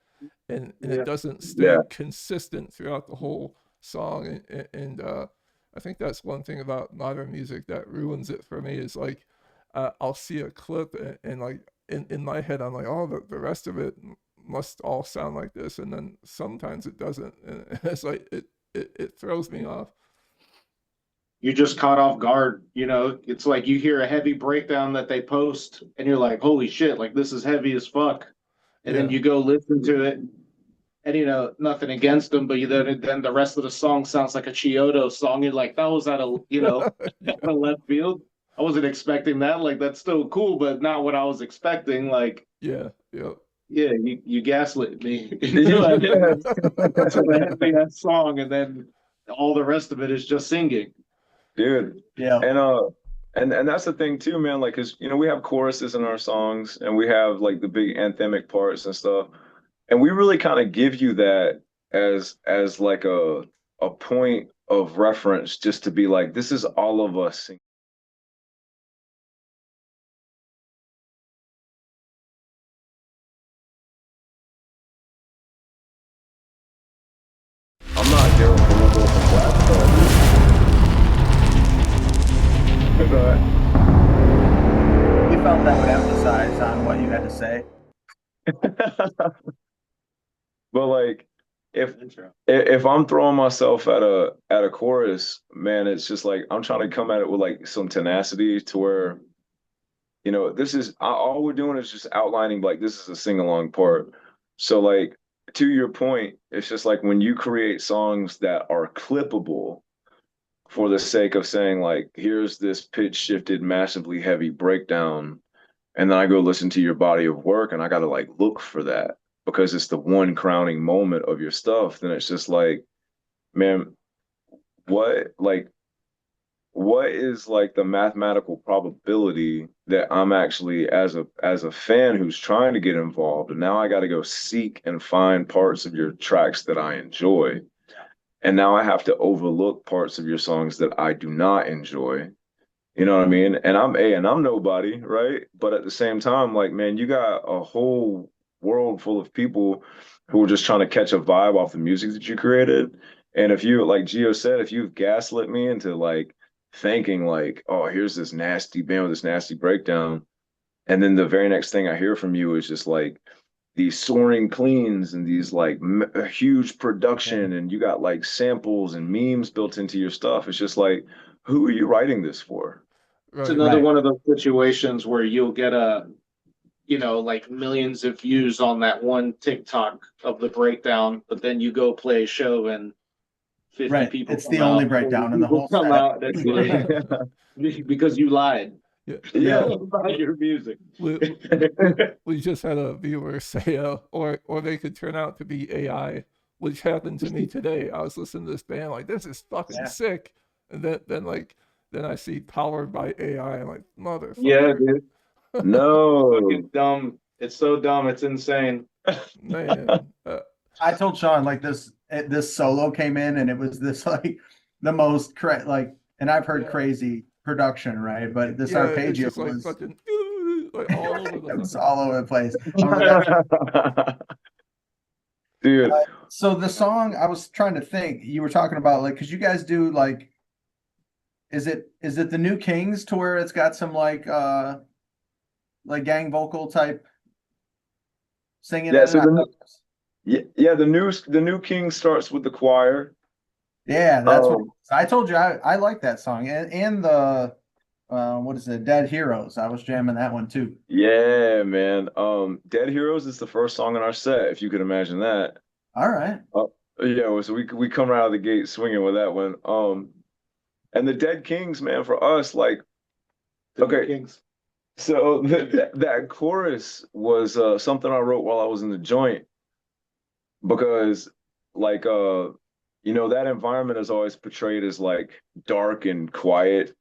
and it Yeah. doesn't Yeah. stay consistent throughout the whole song. And I think that's one thing about modern music that ruins it for me is like I'll see a clip and like in my head I'm like, oh, the rest of it must all sound like this, and then sometimes it doesn't, and it's like it throws me off. You just caught off guard. It's like you hear a heavy breakdown that they post, and you're like, "Holy shit! Like this is heavy as fuck." And then Yeah, you go listen to it, and nothing against them, but then the rest of the song sounds like a Chiodo song. You're like, "That was out of out yeah, of left field." I wasn't expecting that. Like that's still cool, but not what I was expecting. Like, yeah, yeah. yeah, you gaslit me. Like, Yeah. to the heavy ass song, and then all the rest of it is just singing. Dude. Yeah. And and that's the thing too, man. Like, cause we have choruses in our songs and we have like the big anthemic parts and stuff. And we really kind of give you that as like a point of reference just to be like, this is all of us singing. I'm not Daryl Bluebell from Black Sabbath. You felt that would emphasize on what you had to say. But like if I'm throwing myself at a chorus, man, it's just like I'm trying to come at it with like some tenacity to where, this is all we're doing is just outlining like this is a sing along part. So like to your point, it's just like when you create songs that are clippable for the sake of saying like here's this pitch shifted massively heavy breakdown, and then I go listen to your body of work and I got to like look for that because it's the one crowning moment of your stuff, then it's just like, man, what like what is like the mathematical probability that I'm actually as a fan who's trying to get involved, and now I got to go seek and find parts of your tracks that I enjoy. And now I have to overlook parts of your songs that I do not enjoy. You know what I mean? And I'm nobody, right? But at the same time, like, man, you got a whole world full of people who are just trying to catch a vibe off the music that you created. And if you, like Gio said, if you've gaslit me into like thinking like, oh, here's this nasty band with this nasty breakdown, and then the very next thing I hear from you is just like these soaring cleans and these like huge production, and you got like samples and memes built into your stuff. It's just like, who are you writing this for? It's Right. another one of those situations where you'll get like millions of views on that one TikTok of the breakdown, but then you go play a show and 50 people. It's the only breakdown in the whole come set. out. That's like, because you lied. Yeah. About your music. We just had a viewer say, or they could turn out to be AI, which happened to me today. I was listening to this band, like, this is fucking sick, and then I see powered by AI. I'm like, motherfucker. Yeah, dude. No. It's dumb. It's so dumb. It's insane. Man. I told Sean like this solo came in and it was this like the most and I've heard crazy production, right? But this arpeggio it's just was like fucking like all over the it was all over the place. Dude. So the song, I was trying to think, you were talking about like, because you guys do like, is it the New Kings to where it's got some like gang vocal type singing? Yeah, so the new King starts with the choir. Yeah, that's what I told you. I like that song and the what is it, Dead Heroes. I was jamming that one too. Yeah, man. Dead Heroes is the first song in our set, if you could imagine that. All right. Yeah, so we come right out of the gate swinging with that one. And the Dead Kings, man, for us, like, okay, Kings. So that chorus was something I wrote while I was in the joint, because like that environment is always portrayed as like dark and quiet,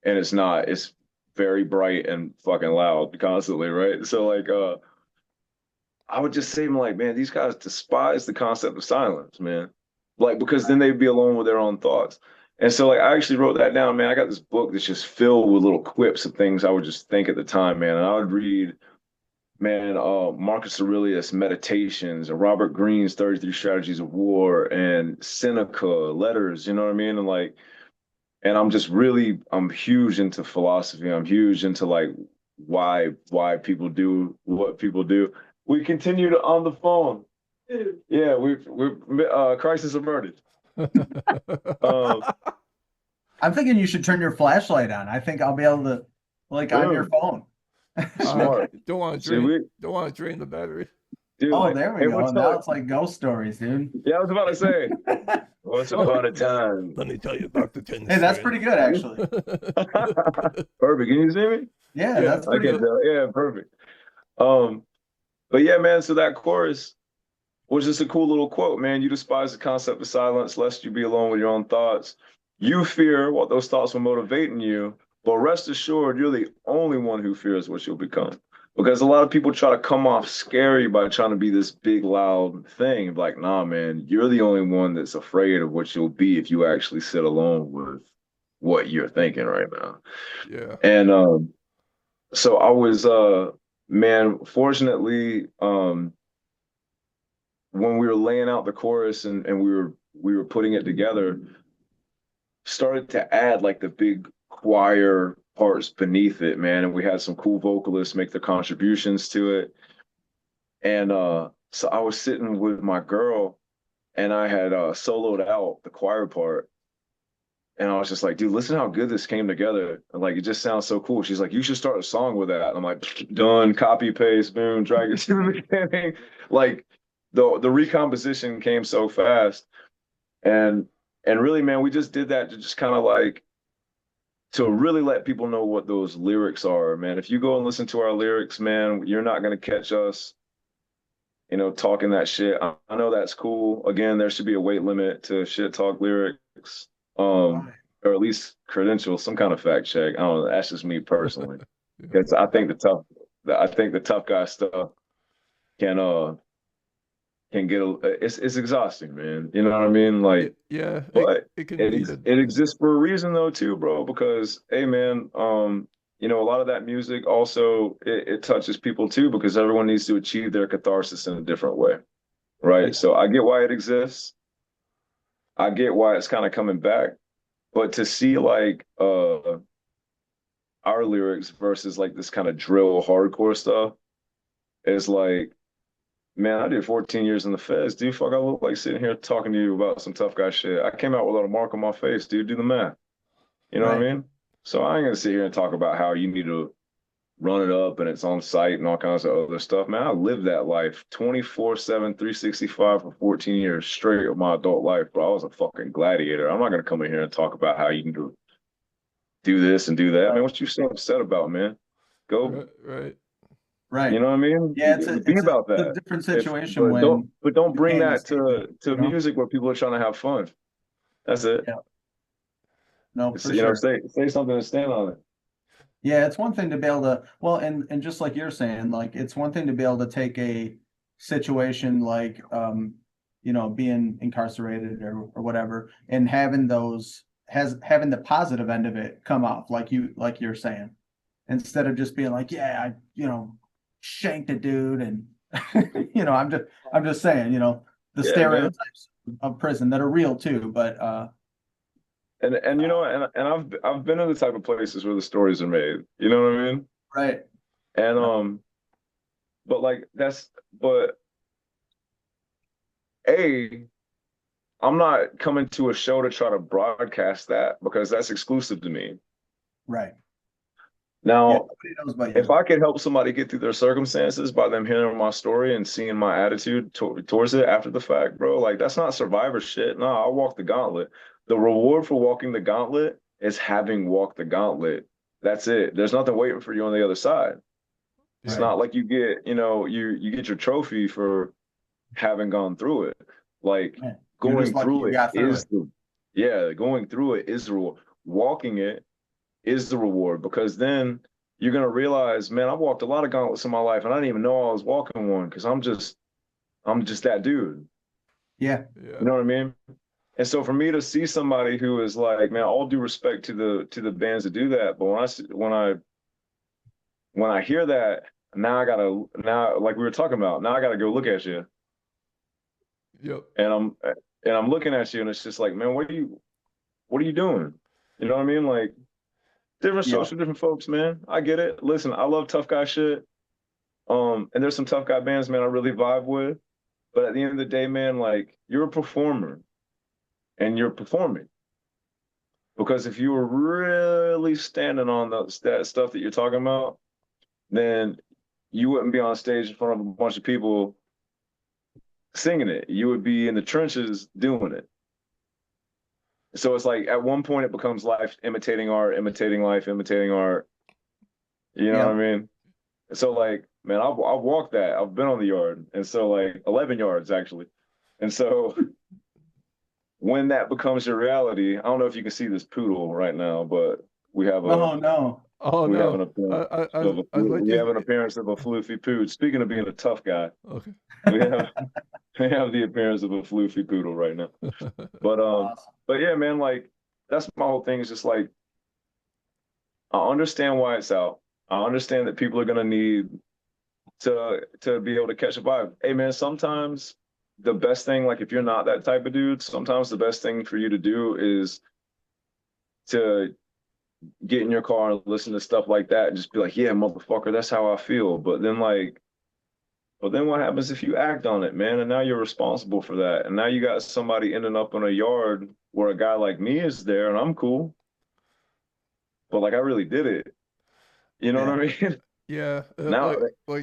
and it's not. It's very bright and fucking loud constantly, right? So like I would just say, I'm like, man, these guys despise the concept of silence, man. Like, because then they'd be alone with their own thoughts. And so like I actually wrote that down, man. I got this book that's just filled with little quips of things I would just think at the time, man. And I would read, man, Marcus Aurelius' Meditations and Robert Greene's 33 Strategies of War and Seneca letters, you know what I mean? And like, and I'm huge into philosophy. I'm huge into like why people do what people do. We continue to on the phone. Yeah, we're crisis averted. I'm thinking you should turn your flashlight on. I think I'll be able to like on your phone. Smart. Don't want to drain the battery. Dude, oh, like, there we go. Now it's like ghost stories, dude. Yeah, I was about to say. Once upon a time. Let me tell you about the 10. Hey, that's pretty good, actually. Perfect. Can you see me? Yeah, that's pretty good. Tell. Yeah, perfect. But yeah, man, so that chorus was just a cool little quote, man. You despise the concept of silence, lest you be alone with your own thoughts. You fear what those thoughts were motivating you, but rest assured, you're the only one who fears what you'll become. Because a lot of people try to come off scary by trying to be this big, loud thing. Like, nah, man, you're the only one that's afraid of what you'll be if you actually sit alone with what you're thinking right now. Yeah. And so I was, man, fortunately, when we were laying out the chorus and we were putting it together, started to add like the big choir parts beneath it, man. And we had some cool vocalists make their contributions to it. And so I was sitting with my girl and I had soloed out the choir part. And I was just like, dude, listen how good this came together. And like, it just sounds so cool. She's like, you should start a song with that. And I'm like, done, copy, paste, boom, drag it to the beginning. Like the recomposition came so fast. And really, man, we just did that to just kind of like, to really let people know what those lyrics are, man. If you go and listen to our lyrics, man, you're not going to catch us, talking that shit. I know that's cool. Again, there should be a weight limit to shit talk lyrics, or at least credentials, some kind of fact check. I don't know. That's just me personally. Because I think the tough guy stuff can get it's exhausting, man. You know what I mean? Like, Yeah, but it can be it exists for a reason though too, bro. Because hey, man, you know, a lot of that music also it touches people too because everyone needs to achieve their catharsis in a different way, right? So I get why it exists. I get why it's kind of coming back, but to see like our lyrics versus like this kind of drill hardcore stuff is like, man, I did 14 years in the feds, dude. Fuck, I look like sitting here talking to you about some tough guy shit. I came out without a mark on my face, dude. Do the math. You know what I mean? So I ain't gonna sit here and talk about how you need to run it up and it's on site and all kinds of other stuff. Man, I lived that life 24/7, 365 for 14 years straight of my adult life, bro. I was a fucking gladiator. I'm not gonna come in here and talk about how you can do this and do that. Man, what you so upset about, man? Go Right. You know what I mean? Yeah, Be about a that. different situation when Don't you bring became a that statement, to you know? music where people are trying to have fun. That's it. Yeah. No, It's, for you know, sure. say something and stand on it. Yeah, it's one thing to be able to, well, and just like you're saying, like it's one thing to be able to take a situation like you know, being incarcerated or whatever, and having having the positive end of it come off like you're saying, instead of just being like, yeah, I, you know, shanked a dude and you know, I'm just saying, you know, the Yeah, man. stereotypes of prison that are real too, but And you know, and I've been in the type of places where the stories are made. You know what I mean? right. And No. but like I'm not coming to a show to try to broadcast that because that's exclusive to me. Right. Now, yeah, nobody knows about if you. I could help somebody get through their circumstances by them hearing my story and seeing my attitude towards it after the fact, bro, like that's not survivor shit. No, I'll walk the gauntlet. The reward for walking the gauntlet is having walked the gauntlet. That's it. There's nothing waiting for you on the other side. It's Right. not like you get, you know, you get your trophy for having gone through it. Like Man, you're just going lucky through you it got through is it. going through it is the reward. Walking it is the reward because then you're gonna realize, man, I've walked a lot of gauntlets in my life and I didn't even know I was walking one because I'm just that dude. Yeah. You know what I mean? And so for me to see somebody who is like, man, all due respect to the bands that do that, but when I hear that, now like we were talking about, now I gotta go look at you. Yep. And I'm looking at you and it's just like, man, what are you doing? You know what I mean? Like different strokes for different folks, man. I get it. Listen, I love tough guy shit. And there's some tough guy bands, man, I really vibe with. But at the end of the day, man, like you're a performer and you're performing. Because if you were really standing on that stuff that you're talking about, then you wouldn't be on stage in front of a bunch of people singing it. You would be in the trenches doing it. So it's like at one point it becomes life imitating art, imitating life, imitating art. You know what I mean? So like, man, I've walked that. I've been on the yard, and so like 11 yards actually. And so when that becomes your reality, I don't know if you can see this poodle right now, but we have a Oh we have no. an appearance of a I let we you. have an appearance of a floofy poodle. Speaking of being a tough guy, Okay. we have the appearance of a floofy poodle right now. But Awesome. but yeah, man, like that's my whole thing is just like I understand why it's out. I understand that people are gonna need to be able to catch a vibe. Hey man, sometimes the best thing, like if you're not that type of dude, sometimes the best thing for you to do is to get in your car and listen to stuff like that and just be like, yeah, motherfucker, that's how I feel. But then what happens if you act on it, man? And now you're responsible for that. And now you got somebody ending up in a yard where a guy like me is there and I'm cool. But like I really did it. You know what I mean? Yeah. Now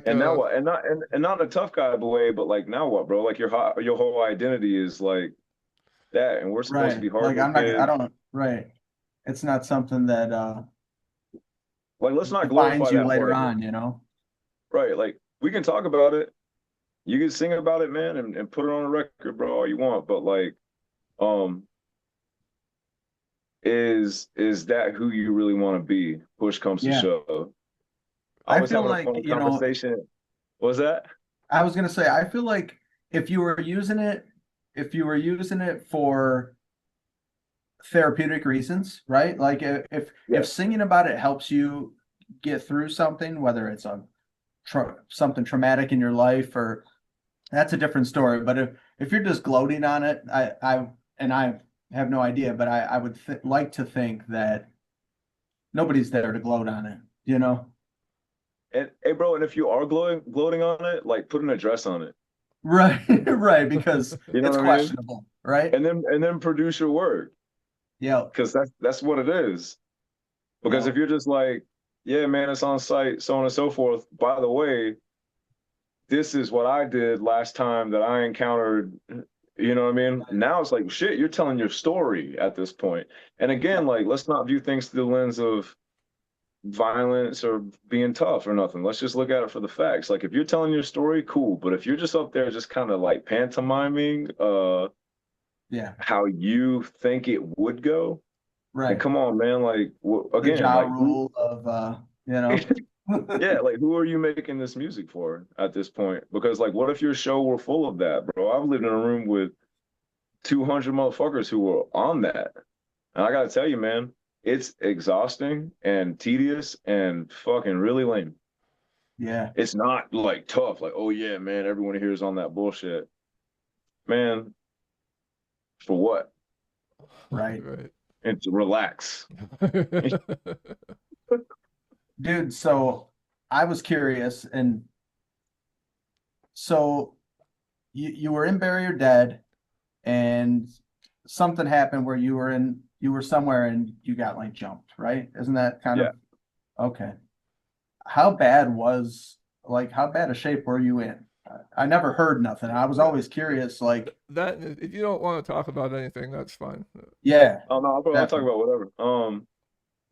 and now what? And not in a tough guy way, but like now what, bro? Like your whole identity is like that, and we're supposed to be Like hardcore kids. it's not something that Like let's not defines glorify you that later part of it. on, you know? Right. Like we can talk about it. You can sing about it, man, and put it on a record, bro, all you want. But like, um, is that who you really want to be? Push comes to shove. I always feel having a like, fun conversation. What was that? I was gonna say, I feel like if you were using it, if you were using it for therapeutic reasons, right? Like Yeah. if singing about it helps you get through something, whether it's something traumatic in your life, or that's a different story. But if you're just gloating on it, I have no idea, but I would like to think that nobody's there to gloat on it, you know? And hey, bro, and if you are gloating on it, like put an address on it. Right, right, because You know it's what I mean? questionable, right? And then produce your work, Yeah, because that's what it is. Because yeah, if you're just like, yeah, man, it's on site, so on and so forth. By the way, this is what I did last time that I encountered. You know what I mean? Now it's like, shit, you're telling your story at this point. And yeah, again, like, let's not view things through the lens of violence or being tough or nothing. Let's just look at it for the facts. Like, if you're telling your story, cool. But if you're just up there just kind of like pantomiming yeah, how you think it would go, then right. come on, man. Like, The again, Ja like who Rule of you know. yeah, like who are you making this music for at this point? Because like what if your show were full of that, bro? I've lived in a room with 200 motherfuckers who were on that. And I gotta tell you, man, it's exhausting and tedious and fucking really lame. Yeah, It's not like tough, like, oh yeah, man, everyone here is on that bullshit. Man, for what? right. Right. And to relax. Dude, so I was curious, and so you were in Bury or Dead, and something happened where you were somewhere and you got like jumped, right? Isn't that kind Yeah. of okay? How bad was how bad a shape were you in? I never heard nothing. I was always curious, like, That if you don't want to talk about anything, that's fine. yeah, Oh no, bro, I'll talk definitely. about whatever.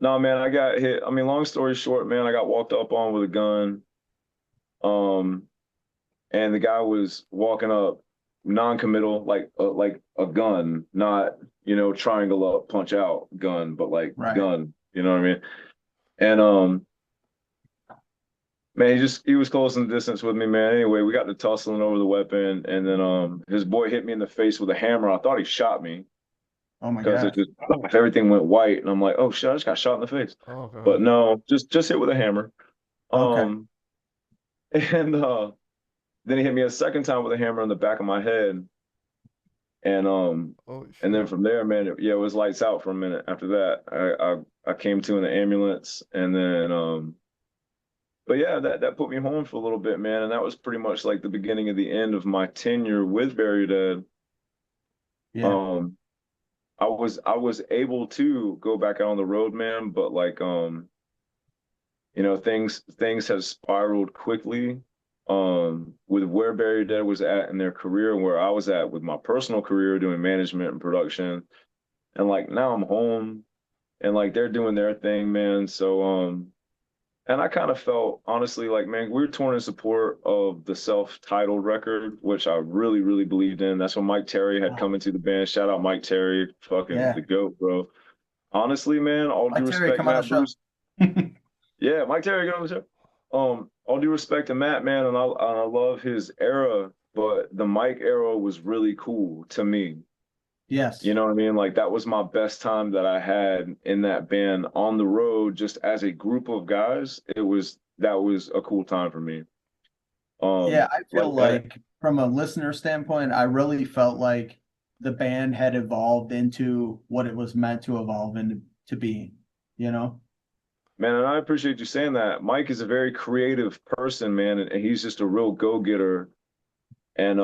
No, man, I got hit. I mean, long story short, man, I got walked up on with a gun. Um, and the guy was walking up non-committal, like a gun, not triangle up, punch out gun, but like Right. gun. You know what I mean? And man, he was close in the distance with me, man. Anyway, we got to tussling over the weapon, and then his boy hit me in the face with a hammer. I thought he shot me Oh my because it gosh. just everything went white, and I'm like, oh shit, I just got shot in the face. Oh But god. no, just hit with a hammer. Okay. Um, and then he hit me a second time with a hammer on the back of my head. And Holy and then shit. from there, man, it was lights out for a minute. After that, I came to in the ambulance, and then but yeah, that put me home for a little bit, man, and that was pretty much like the beginning of the end of my tenure with Buried Dead. Yeah. Um, I was able to go back out on the road, man, but like things have spiraled quickly with where Barry Dead was at in their career and where I was at with my personal career doing management and production. And like now I'm home and like they're doing their thing, man. So and I kind of felt honestly like, man, we were torn in support of the self-titled record, which I really, really believed in. That's when Mike Terry had come into the band. Shout out Mike Terry, fucking Yeah. the GOAT, bro. Honestly, man, all due Like Terry, respect, come on the Matt show. Bruce. Yeah, Mike Terry, get on the show. All due respect to Matt, man, and I love his era, but the Mike era was really cool to me. Yes. You know what I mean? Like that was my best time that I had in that band on the road, just as a group of guys. That was a cool time for me. Yeah, I feel Like that. like from a listener standpoint, I really felt like the band had evolved into what it was meant to evolve into to be, you know? Man, and I appreciate you saying that. Mike is a very creative person, man, and he's just a real go-getter. And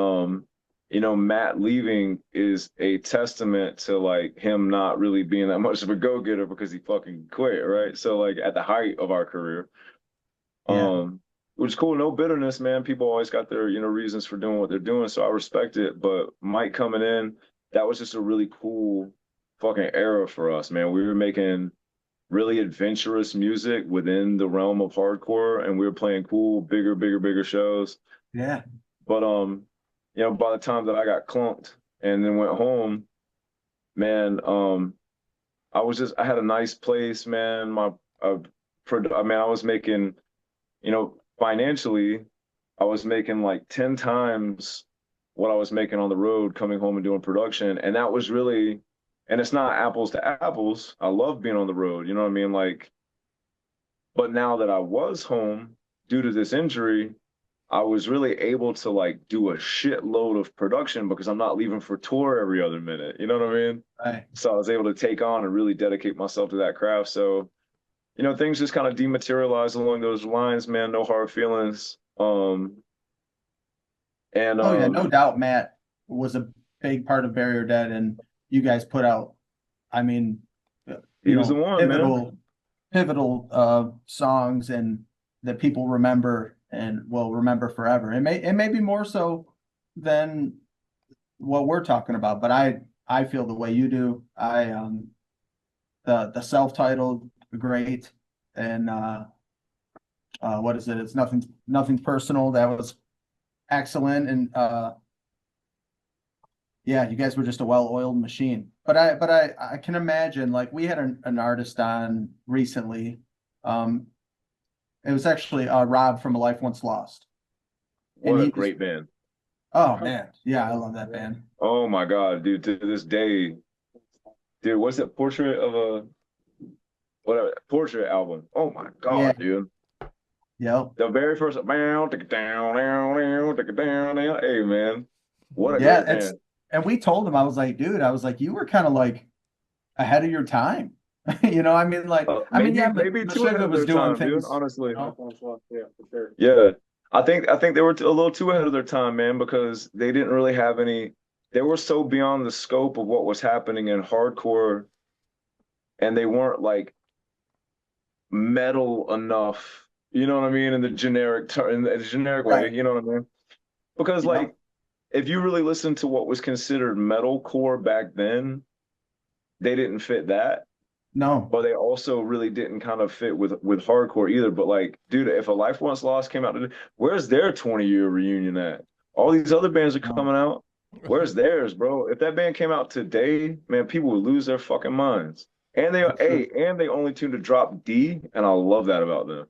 Matt leaving is a testament to like him not really being that much of a go-getter because he fucking quit, right? So like at the height of our career. Yeah. Which is cool, no bitterness, man. People always got their, reasons for doing what they're doing, so I respect it. But Mike coming in, that was just a really cool fucking era for us, man. We were making really adventurous music within the realm of hardcore, and we were playing cool, bigger shows. Yeah. But by the time that I got clunked and then went home, man, I had a nice place, man. I was making you know, financially, I was making like 10 times what I was making on the road coming home and doing production. And that was really, and it's not apples to apples. I love being on the road, you know what I mean? Like, but now that I was home due to this injury, I was really able to like do a shitload of production because I'm not leaving for tour every other minute. You know what I mean? Right. So I was able to take on and really dedicate myself to that craft. So, you know, things just kind of dematerialized along those lines, man. No hard feelings. And Oh yeah, no doubt Matt was a big part of Barrier Dead, and you guys put out, I mean, he was the one, man. Pivotal songs and that people remember and will remember forever. It may be more so than what we're talking about, but I feel the way you do. The self-titled great, and what is it? It's nothing personal. That was excellent, and yeah, you guys were just a well-oiled machine. But I can imagine, like, we had an artist on recently. It was actually Rob from A Life Once Lost. What a great band. Oh man, yeah, I love that band. Oh my God, dude, to this day, dude, what's that portrait album? Oh my God, Yeah. dude. Yep. The very first take it down, take it down. Hey man, what a Yeah, great band. and we told him, I was like, dude, I was like, you were kind of like ahead of your time. You know, I mean, like, maybe, yeah, maybe too ahead of was their doing time, things, dude, honestly. you know? Yeah, for sure. Yeah. I think they were a little too ahead of their time, man, because they didn't really have any, they were so beyond the scope of what was happening in hardcore, and they weren't like metal enough, you know what I mean, in the generic way, Right. you know what I mean? Because Yep. like if you really listen to what was considered metalcore back then, they didn't fit that. No. But they also really didn't kind of fit with hardcore either. But like, dude, if A Life Once Lost came out today, where's their 20-year reunion at? All these other bands are coming out. Where's theirs, bro? If that band came out today, man, people would lose their fucking minds. And they only tuned to drop D, and I love that about them.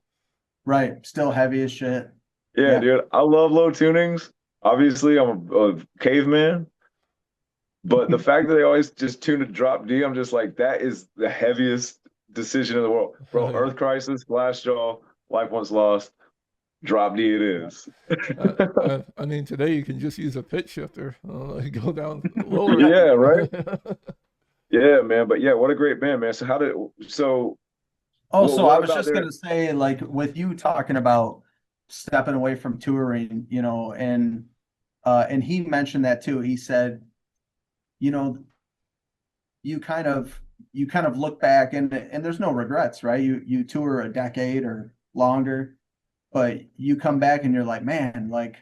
Right. Still heavy as shit. Yeah, dude, I love low tunings. Obviously, I'm a caveman. But the fact that they always just tune to drop D, I'm just like, that is the heaviest decision in the world. Bro, Earth Crisis, Glassjaw, Life Once Lost, drop D it is. I mean, today you can just use a pitch shifter. Go down lower. Yeah, right? Yeah, man. But yeah, what a great band, man. So I was just gonna say, like, with you talking about stepping away from touring, you know, and he mentioned that too. He said, you know, you kind of look back and there's no regrets, right? You tour a decade or longer, but you come back and you're like, man, like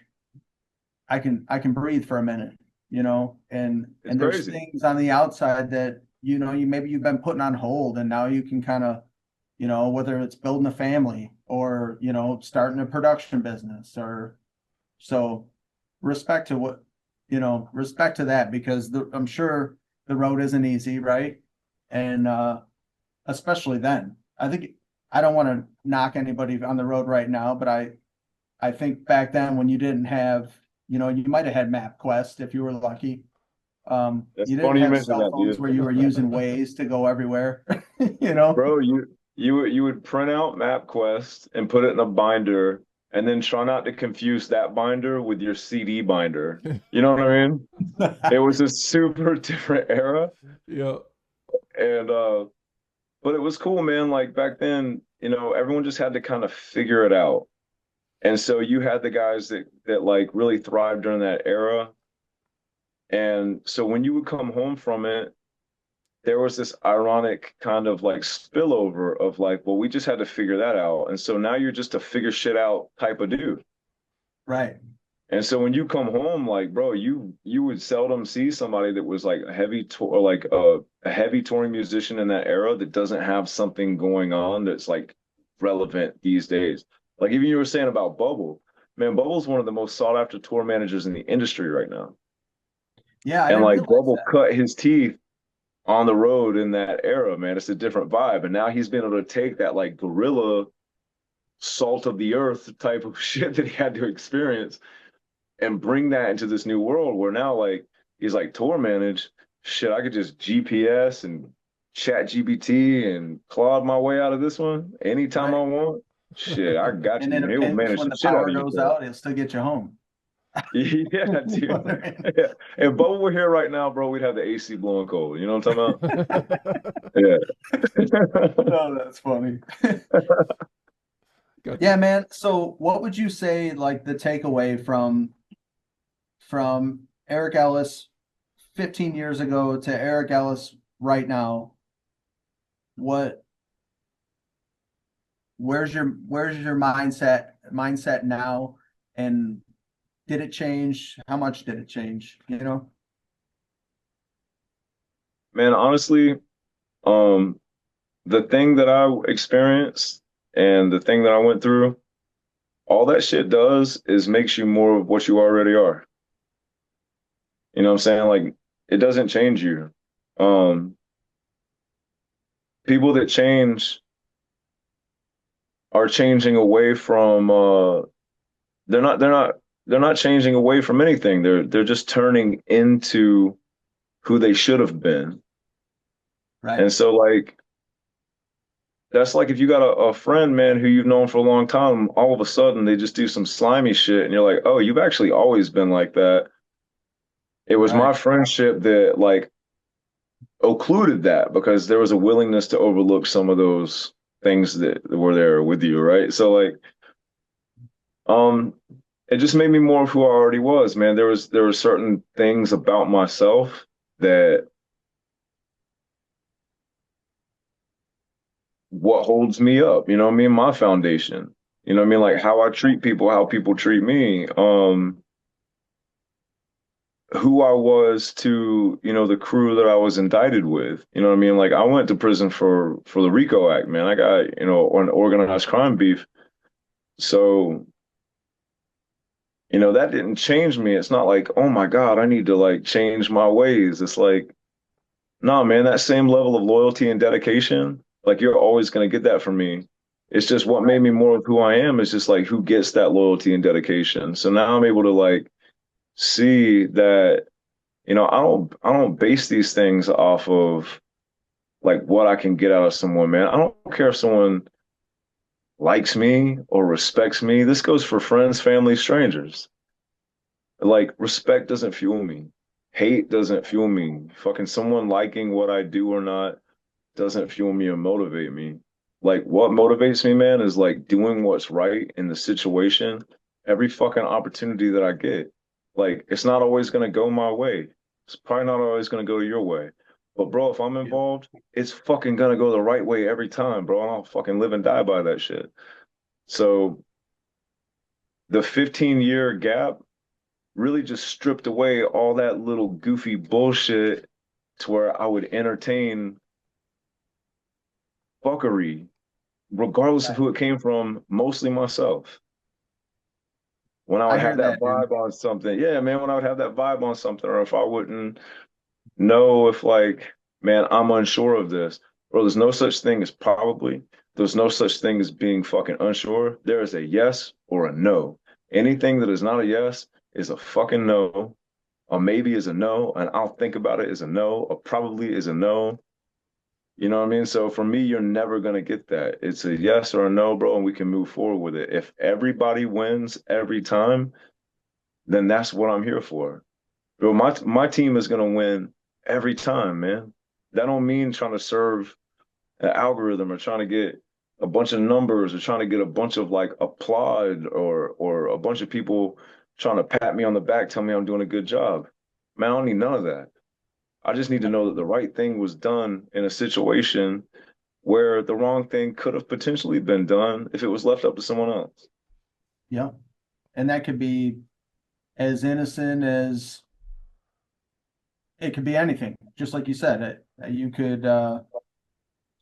I can breathe for a minute, you know, and there's things on the outside that, you know, maybe you've been putting on hold, and now you can kind of, you know, whether it's building a family or, you know, starting a production business, or so respect to that, because I'm sure the road isn't easy, right? And especially then, I think, I don't want to knock anybody on the road right now, but I think back then when you didn't have, you know, you might have had MapQuest if you were lucky. That's you funny didn't you have mentioned cell that, phones dude. where you were using Waze to go everywhere, you know? Bro, you would print out MapQuest and put it in a binder, and then try not to confuse that binder with your CD binder. You know what I mean? It was a super different era. Yeah. And but it was cool, man. Like back then, you know, everyone just had to kind of figure it out. And so you had the guys that like really thrived during that era. And so when you would come home from it, there was this ironic kind of like spillover of like, well, we just had to figure that out. And so now you're just a figure shit out type of dude. Right. And so when you come home, like, bro, you would seldom see somebody that was like a heavy tour, like a heavy touring musician in that era that doesn't have something going on that's like relevant these days. Like even you were saying about Bubble, man, Bubble's one of the most sought after tour managers in the industry right now. Yeah, I and didn't like realize Bubble that. cut his teeth on the road in that era, man. It's a different vibe. And now he's been able to take that like guerrilla salt of the earth type of shit that he had to experience and bring that into this new world where now like he's like tour manage shit. I could just GPS and chat GPT and claude my way out of this one anytime I Right. want. Shit, I got And you, in a man. He'll pinch, manage when the the shit out power of you, goes bro. out, it'll still get you home. Yeah, dude. Yeah. If Bubba were here right now, bro, we'd have the AC blowing cold. You know what I'm talking about? Yeah. Oh, that's funny. Got Yeah, you. man. So what would you say like the takeaway from Eric Ellis 15 years ago to Eric Ellis right now? What where's your mindset now, and did it change? How much did it change? You know? Man, honestly, um, the thing that I experienced and the thing that I went through, all that shit does is makes you more of what you already are. You know what I'm saying? Like it doesn't change you. Um, People that change are changing away from they're not they're not they're not changing away from anything. They're just turning into who they should have been. Right. And so like that's like if you got a friend, man, who you've known for a long time, all of a sudden they just do some slimy shit and you're like, oh, you've actually always been like that. It was Right. my friendship that like occluded that because there was a willingness to overlook some of those things that were there with you, right? So like um it just made me more of who I already was, man. There were certain things about myself that what holds me up, you know what I mean? My foundation. You know what I mean? Like how I treat people, how people treat me. Who I was to, you know, the crew that I was indicted with. You know what I mean? Like I went to prison for the RICO Act, man. I got, you know, an organized crime beef. So, you know, that didn't change me. It's not like, oh my God, I need to like change my ways. It's like, nah, man, that same level of loyalty and dedication, like you're always gonna get that from me. It's just what made me more of who I am is just like who gets that loyalty and dedication. So now I'm able to like see that you know, I don't base these things off of like what I can get out of someone, man. I don't care if someone likes me or respects me. This goes for friends, family, strangers. Like respect doesn't fuel me. Hate doesn't fuel me. Fucking someone liking what I do or not doesn't fuel me or motivate me. Like what motivates me, man, is like doing what's right in the situation every fucking opportunity that I get. Like it's not always gonna go my way. It's probably not always gonna go your way. But bro, if I'm Yeah. involved, it's fucking gonna go the right way every time, bro. And I'll fucking live and die by that shit. So the 15-year gap really just stripped away all that little goofy bullshit to where I would entertain fuckery regardless of Right. who it came from, mostly myself. When I I would hear have that that, dude. vibe on something, yeah, man, when I would have that vibe on something, or if I wouldn't know if like, man, I'm unsure of this, bro, there's no such thing as probably, there's no such thing as being fucking unsure. There is a yes or a no. Anything that is not a yes is a fucking no. A maybe is a no, and I'll think about it is a no. A probably is a no. You know what I mean? So for me, you're never gonna get that. It's a yes or a no, bro, and we can move forward with it. If everybody wins every time, then that's what I'm here for. Bro, my team is gonna win every time, man. That don't mean trying to serve an algorithm or trying to get a bunch of numbers or trying to get a bunch of like applaud or a bunch of people trying to pat me on the back, tell me I'm doing a good job. Man, I don't need none of that. I just need to know that the right thing was done in a situation where the wrong thing could have potentially been done if it was left up to someone else. Yeah. And that could be as innocent as it could be anything. Just like you said, you could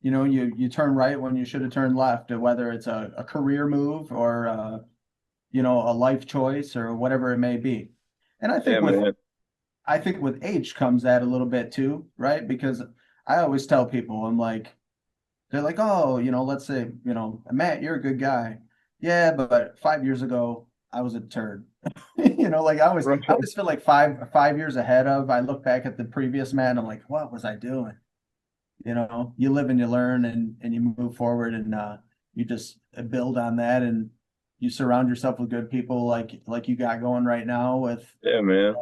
you turn right when you should have turned left, whether it's a career move or a life choice or whatever it may be. And Yeah, man. I think with age comes that a little bit too, right? Because I always tell people, I'm like, they're like, oh, let's say, Matt, you're a good guy. Yeah, but 5 years ago, I was a turd. Like Right. I always feel like five years ahead of. I look back at the previous man. I'm like, what was I doing? You live and you learn, and you move forward, and you just build on that, and you surround yourself with good people, like you got going right now with Yeah, man.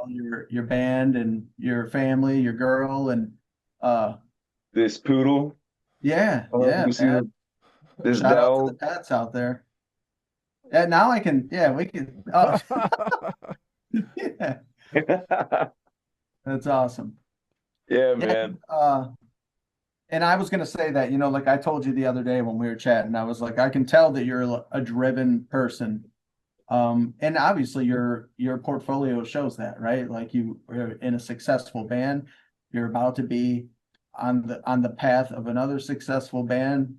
your band and your family, your girl, and uh, This poodle. yeah, You see Pat. this Shout out to the dog. Pats out there. Yeah, now I can. Yeah, we can. Oh, yeah, that's awesome. Yeah, Yeah, man. and I was gonna say that, like I told you the other day when we were chatting, I was like, I can tell that you're a driven person. And obviously your portfolio shows that, right? Like you are in a successful band, you're about to be on the path of another successful band.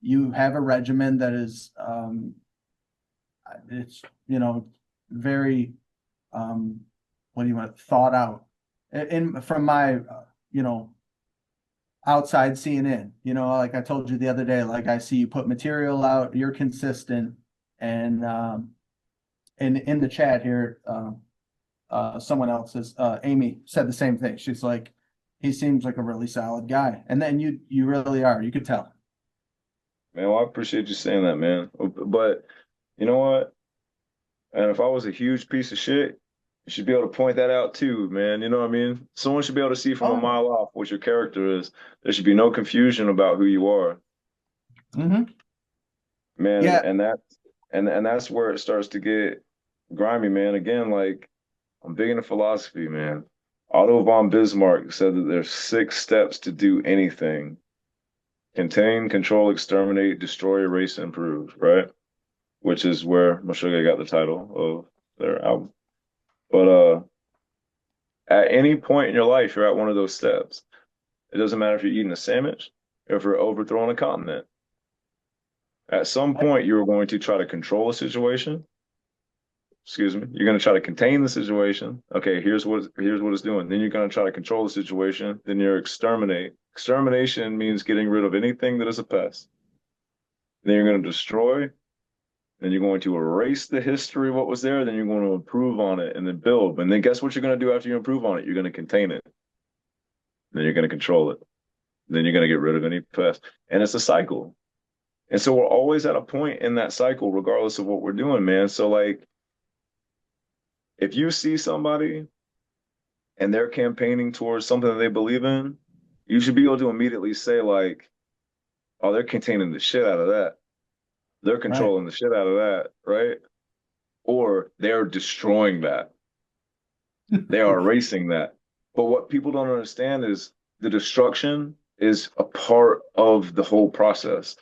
You have a regimen that is it's very what do you want, thought out. And from my outside seeing in, like I told you the other day, like I see you put material out, you're consistent, and in the chat here, someone else is Amy said the same thing. She's like, he seems like a really solid guy, and then you really are. You could tell. Man, well, I appreciate you saying that, man. But you know what? And if I was a huge piece of shit, you should be able to point that out too, man. You know what I mean? Someone should be able to see from a Oh, mile off what your character is. There should be no confusion about who you are, mm-hmm. man. Yeah. And that's where it starts to get grimy, man. Again, like I'm big into philosophy, man. Otto von Bismarck said that there's 6 steps to do anything: contain, control, exterminate, destroy, erase, improve, right? Which is where Meshuggah got the title of their album. But at any point in your life, you're at one of those steps. It doesn't matter if you're eating a sandwich or if you're overthrowing a continent. At some point, you're going to try to control a situation. Excuse me. You're going to try to contain the situation. Okay, here's what it's doing. Then you're going to try to control the situation. Then you're exterminate. Extermination means getting rid of anything that is a pest. Then you're going to destroy. Then you're going to erase the history of what was there. Then you're going to improve on it and then build. And then guess what you're going to do after you improve on it? You're going to contain it. Then you're going to control it. Then you're going to get rid of any pest. And it's a cycle. And so we're always at a point in that cycle, regardless of what we're doing, man. So, like, if you see somebody and they're campaigning towards something that they believe in, you should be able to immediately say, like, oh, they're containing the shit out of that. They're Right. controlling the shit out of that, right? Or they're destroying that. They are erasing that. But what people don't understand is the destruction is a part of the whole process.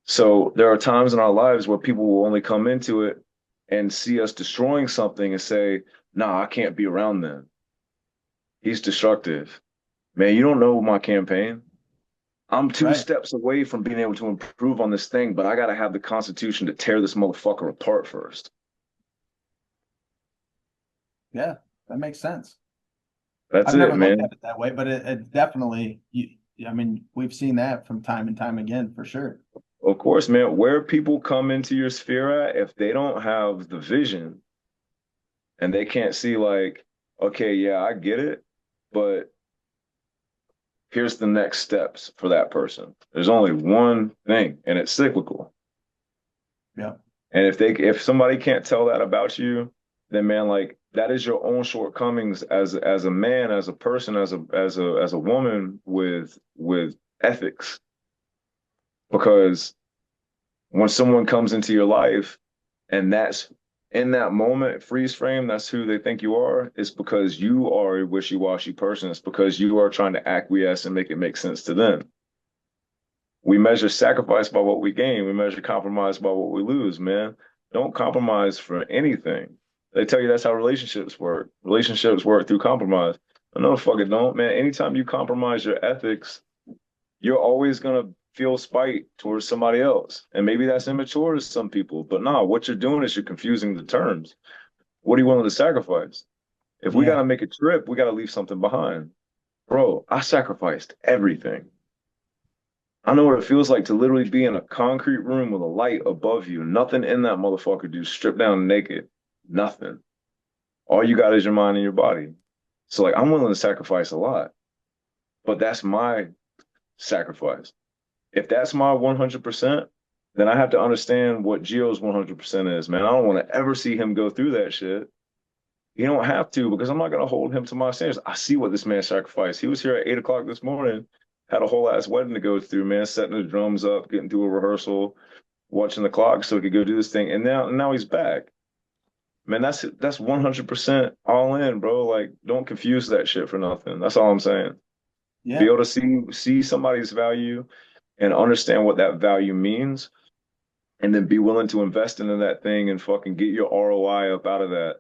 So there are times in our lives where people will only come into it and see us destroying something and say, nah, I can't be around them. He's destructive. Man, you don't know my campaign. I'm two Right. steps away from being able to improve on this thing, but I got to have the constitution to tear this motherfucker apart first. Yeah, that makes sense. That's I've it, never looked man. at it that way, but it definitely I mean, we've seen that from time and time again for sure. Of course, man. Where people come into your sphere at, if they don't have the vision and they can't see, like, okay, yeah, I get it, but here's the next steps for that person. There's only one thing, and it's cyclical. Yeah. And if somebody can't tell that about you, then man, like that is your own shortcomings as a man, as a person, as a woman with ethics. Because when someone comes into your life and that's in that moment, freeze frame, that's who they think you are, it's because you are a wishy-washy person. It's because you are trying to acquiesce and make it make sense to them. We measure sacrifice by what we gain. We measure compromise by what we lose, man. Don't compromise for anything. They tell you that's how relationships work. Relationships work through compromise. No, fucking don't, man. Anytime you compromise your ethics, you're always gonna feel spite towards somebody else. And maybe that's immature to some people, but nah, what you're doing is you're confusing the terms. What are you willing to sacrifice? If we Yeah. gotta make a trip, we gotta leave something behind. Bro, I sacrificed everything. I know what it feels like to literally be in a concrete room with a light above you. Nothing in that motherfucker, dude. Stripped down naked. Nothing. All you got is your mind and your body. So like I'm willing to sacrifice a lot, but that's my sacrifice. If that's my 100%, then I have to understand what Gio's 100% is, man. I don't want to ever see him go through that shit. You don't have to because I'm not going to hold him to my standards. I see what this man sacrificed. He was here at 8 o'clock this morning, had a whole ass wedding to go through, man, setting the drums up, getting through a rehearsal, watching the clock so he could go do this thing. And now he's back. Man, that's 100% all in, bro. Like, don't confuse that shit for nothing. That's all I'm saying. Be Yeah. able to see somebody's value and understand what that value means, and then be willing to invest into that thing and fucking get your ROI up out of that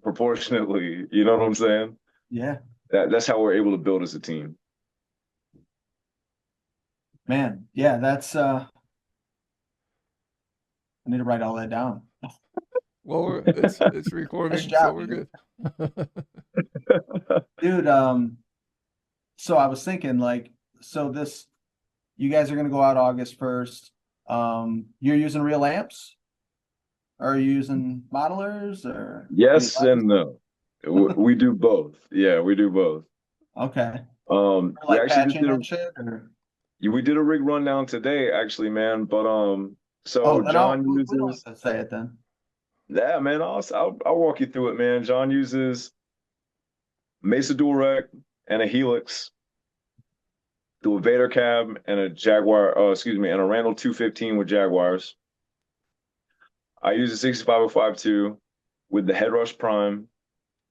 proportionately. You know what I'm saying? Yeah. That's how we're able to build as a team. Man. Yeah, that's I need to write all that down. Well, it's recording, Nice job, so we're dude. good. Dude, so I was thinking like, so this, you guys are gonna go out August 1st. You're using real amps? Or are you using modelers or Yes and no. We do both. Yeah, we do both. Okay. We Like actually just patching did and shit or we did a rig rundown today, actually, man. But so then John we don't uses have to say it then. yeah, man. I'll walk you through it, man. John uses Mesa Dual Rec and a Helix, through a Vader cab and a Jaguar, and a Randall 215 with Jaguars. I use a 65052 with the Headrush Prime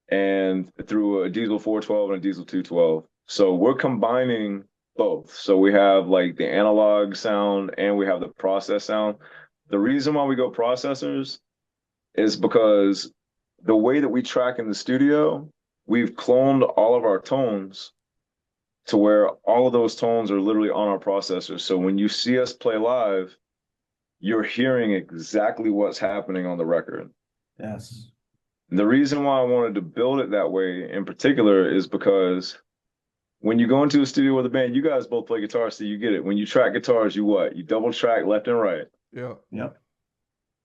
and through a diesel 412 and a diesel 212. So we're combining both. So we have like the analog sound and we have the process sound. The reason why we go processors is because the way that we track in the studio, we've cloned all of our tones to where all of those tones are literally on our processor. So when you see us play live, you're hearing exactly what's happening on the record. Yes. The reason why I wanted to build it that way in particular is because when you go into a studio with a band, you guys both play guitar, so you get it. When you track guitars, you what? You double track left and right. Yeah. Yep.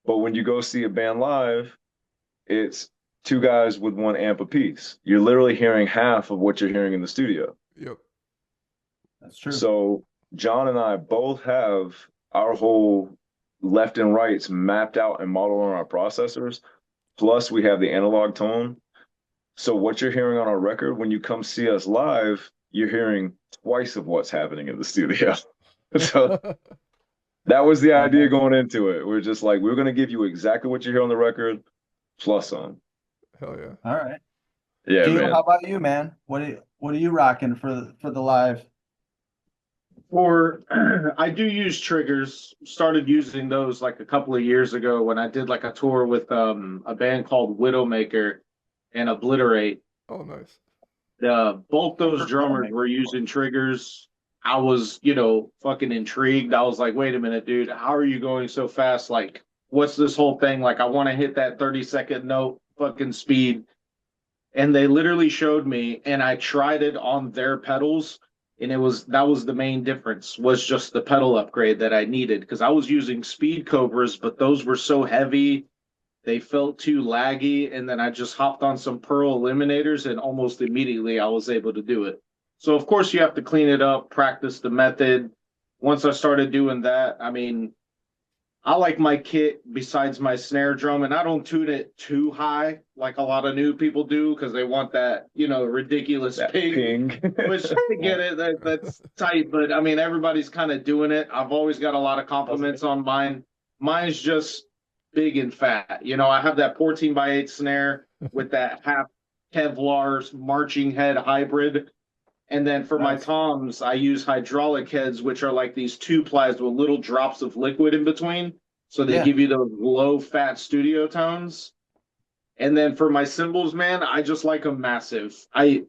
But when you go see a band live, it's two guys with one amp apiece. You're literally hearing half of what you're hearing in the studio. Yep. That's true. So John and I both have our whole left and rights mapped out and modeled on our processors. Plus, we have the analog tone. So what you're hearing on our record, when you come see us live, you're hearing twice of what's happening in the studio. So that was the idea going into it. We're just like, we're going to give you exactly what you hear on the record, plus some. Hell yeah. All right. Yeah, Gio, man. how about you, man? What are you rocking for the live? For I do use triggers. Started using those like a couple of years ago when I did like a tour with a band called Widowmaker and Obliterate. Oh, nice. Both those drummers were using triggers. I was, fucking intrigued. I was like, wait a minute, dude, how are you going so fast? Like, what's this whole thing? Like, I want to hit that 30-second note fucking speed. And they literally showed me, and I tried it on their pedals. And that was the main difference, was just the pedal upgrade that I needed, because I was using Speed Cobras, but those were so heavy, they felt too laggy. And then I just hopped on some Pearl Eliminators, and almost immediately I was able to do it. So of course you have to clean it up, practice the method. Once I started doing that, I mean, I like my kit besides my snare drum, and I don't tune it too high like a lot of new people do because they want that, ridiculous ping. Which I get it, that's tight, but I mean, everybody's kind of doing it. I've always got a lot of compliments on mine. Mine's just big and fat. I have that 14x8 snare with that half Kevlar marching head hybrid. And then for my toms, I use hydraulic heads, which are like these 2-plies with little drops of liquid in between. So they give you those low fat studio tones. And then for my cymbals, man, I just like them massive. It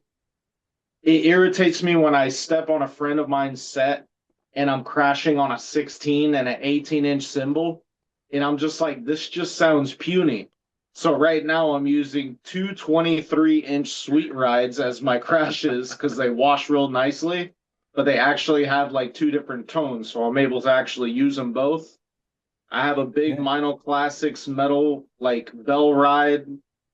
irritates me when I step on a friend of mine's set and I'm crashing on a 16 and an 18-inch cymbal. And I'm just like, this just sounds puny. So right now I'm using two 23-inch Sweet Rides as my crashes because they wash real nicely. but they actually have like two different tones, so I'm able to actually use them both. I have a big Mino Classics metal like bell ride,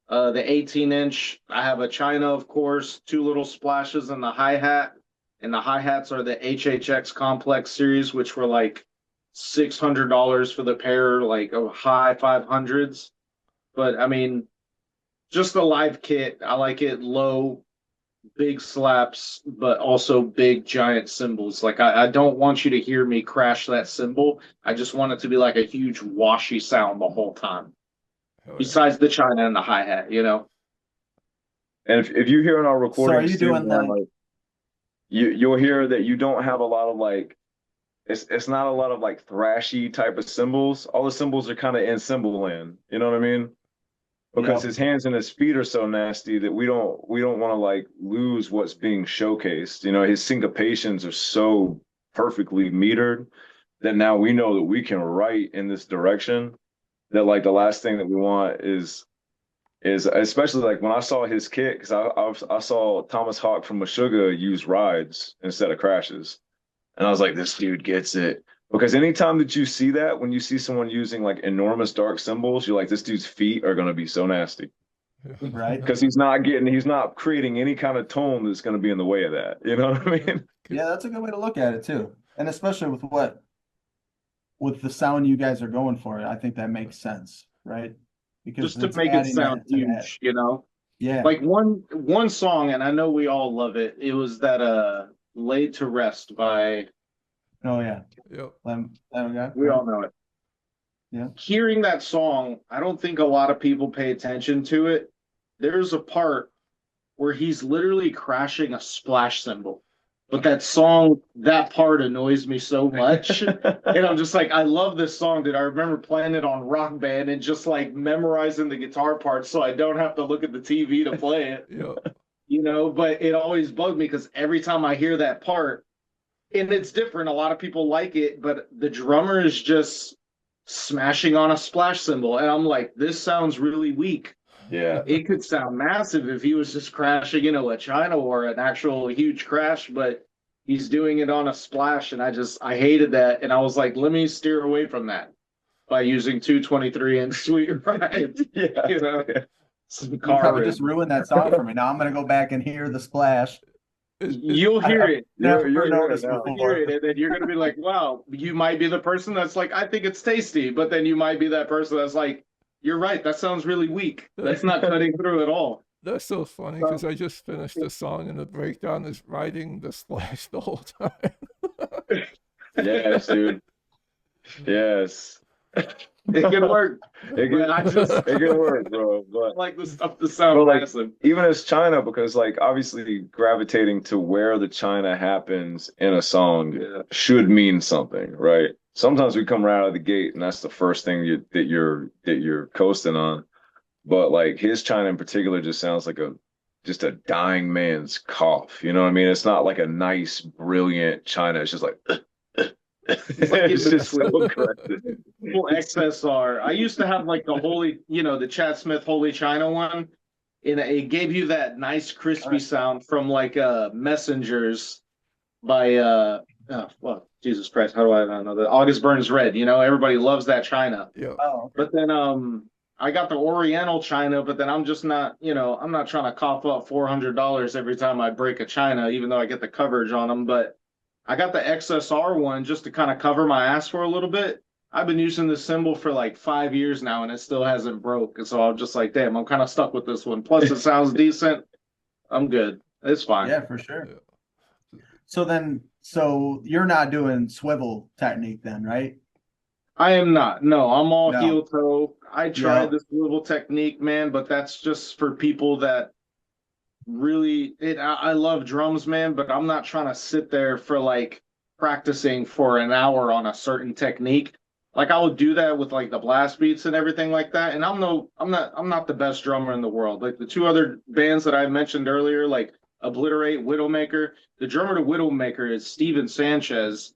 the 18-inch. I have a China, of course, two little splashes in the hi-hat, and the hi-hats are the HHX Complex series, which were like $600 for the pair, like a high 500s. But I mean, just the live kit, I like it low, big slaps, but also big giant cymbals. Like I don't want you to hear me crash that cymbal. I just want it to be like a huge washy sound the whole time. Besides the China and the hi-hat, you know. And if you hear in our recordings, so are you doing man, like you'll hear that you don't have a lot of like it's not a lot of like thrashy type of cymbals. All the cymbals are kind of in cymbal land. You know what I mean? Because his hands and his feet are so nasty that we don't want to like lose what's being showcased. You know, his syncopations are so perfectly metered that now we know that we can write in this direction. That like the last thing that we want is especially like when I saw his kit, because I saw Thomas Hawk from Meshuggah use rides instead of crashes, and I was like, this dude gets it. Because anytime that you see that, when you see someone using like enormous dark cymbals, you're like, this dude's feet are going to be so nasty. Right. Because he's not creating any kind of tone that's going to be in the way of that. You know what I mean? Yeah, that's a good way to look at it too. And especially with the sound you guys are going for, I think that makes sense, right? Because just to make it sound huge, you know? Yeah. Like one song, and I know we all love it. It was that Laid to Rest by Oh yeah. Yep. We all know it. Yeah. Hearing that song, I don't think a lot of people pay attention to it. There's a part where he's literally crashing a splash cymbal. But that part annoys me so much. And I'm just like, I love this song, dude. I remember playing it on Rock Band and just like memorizing the guitar parts so I don't have to look at the TV to play it. You know, but it always bugged me because every time I hear that part, and it's different. A lot of people like it, but the drummer is just smashing on a splash cymbal. And I'm like, this sounds really weak. Yeah. It could sound massive if he was just crashing, you know, a China or an actual huge crash, but he's doing it on a splash. And I hated that. And I was like, let me steer away from that by using 223-inch sweet rides. Yeah. You know, You probably just ruined that song for me. Now I'm going to go back and hear the splash. You'll hear it. You're and then you're gonna be like, wow, you might be the person that's like, I think it's tasty, but then you might be that person that's like, you're right, that sounds really weak. That's not cutting through at all. That's so funny because I just finished the song and the breakdown is riding the splash the whole time. Yes, dude. Yes. It can work. It can work, bro. But I like the stuff to sound massive. Even as China, because like obviously gravitating to where the China happens in a song should mean something, right? Sometimes we come right out of the gate and that's the first thing that you're coasting on. But like his China in particular just sounds like just a dying man's cough. You know what I mean? It's not like a nice, brilliant China. It's just like it's just so aggressive. XSR. I used to have like the holy, you know, the Chad Smith Holy China one, and it gave you that nice crispy sound from like Messengers by well, Jesus Christ, how do I not know that? August Burns Red. You know, everybody loves that China. Yeah. Oh. But then I got the Oriental China, but then I'm just not, you know, I'm not trying to cough up $400 every time I break a China, even though I get the coverage on them. But I got the XSR one just to kind of cover my ass for a little bit. I've been using this cymbal for like 5 years now, and it still hasn't broke. And so I'm just like, damn, I'm kind of stuck with this one. Plus, it sounds decent. I'm good. It's fine. Yeah, for sure. So you're not doing swivel technique then, right? I am not. No, I'm all heel toe. I tried the swivel technique, man, but that's just for people that really I love drums, man, but I'm not trying to sit there for like practicing for an hour on a certain technique. Like I would do that with like the blast beats and everything like that. And I'm not the best drummer in the world. Like the two other bands that I mentioned earlier, like Obliterate, Widowmaker, the drummer to Widowmaker is Steven Sanchez.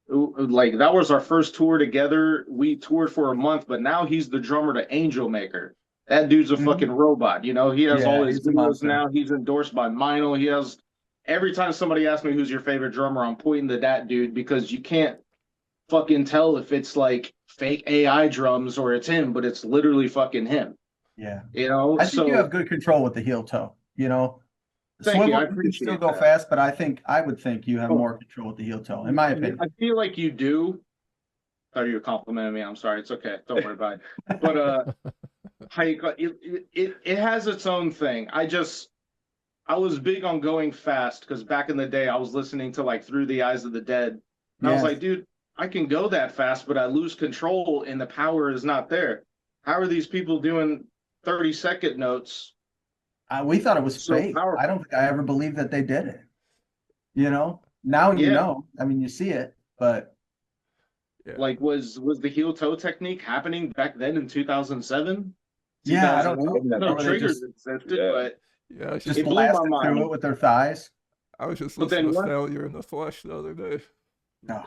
Like that was our first tour together. We toured for a month, but now he's the drummer to Angel Maker. That dude's a fucking robot. You know, he has all his videos now. He's endorsed by Mino. He has every time somebody asks me who's your favorite drummer, I'm pointing to that dude because you can't fucking tell if it's like fake AI drums or it's him, but it's literally fucking him. Yeah. You know, I think you so have good control with the heel toe. You know, thank you. I swivel, you can appreciate still go that. fast, but I would think you have Oh. more control with the heel toe, in my opinion. I feel like you do. Thought you were complimenting me. I'm sorry. It's okay. Don't worry about it. But how you got it has its own thing. I was big on going fast because back in the day I was listening to like Through the Eyes of the Dead. And I was Yes. like, dude, I can go that fast, but I lose control and the power is not there. How are these people doing 30-second notes? We thought it was So fake. powerful. I don't think I ever believed that they did it. You know, now you Yeah. know. I mean, you see it, but Yeah. Like was the heel toe technique happening back then in 2007? yeah, I don't know. 2008? No, Or they triggers just existed, Yeah. but Yeah, it's just it blew my blasted through mind. it with their thighs. I was just But listening then to what- Failure in the Flesh the other day. No.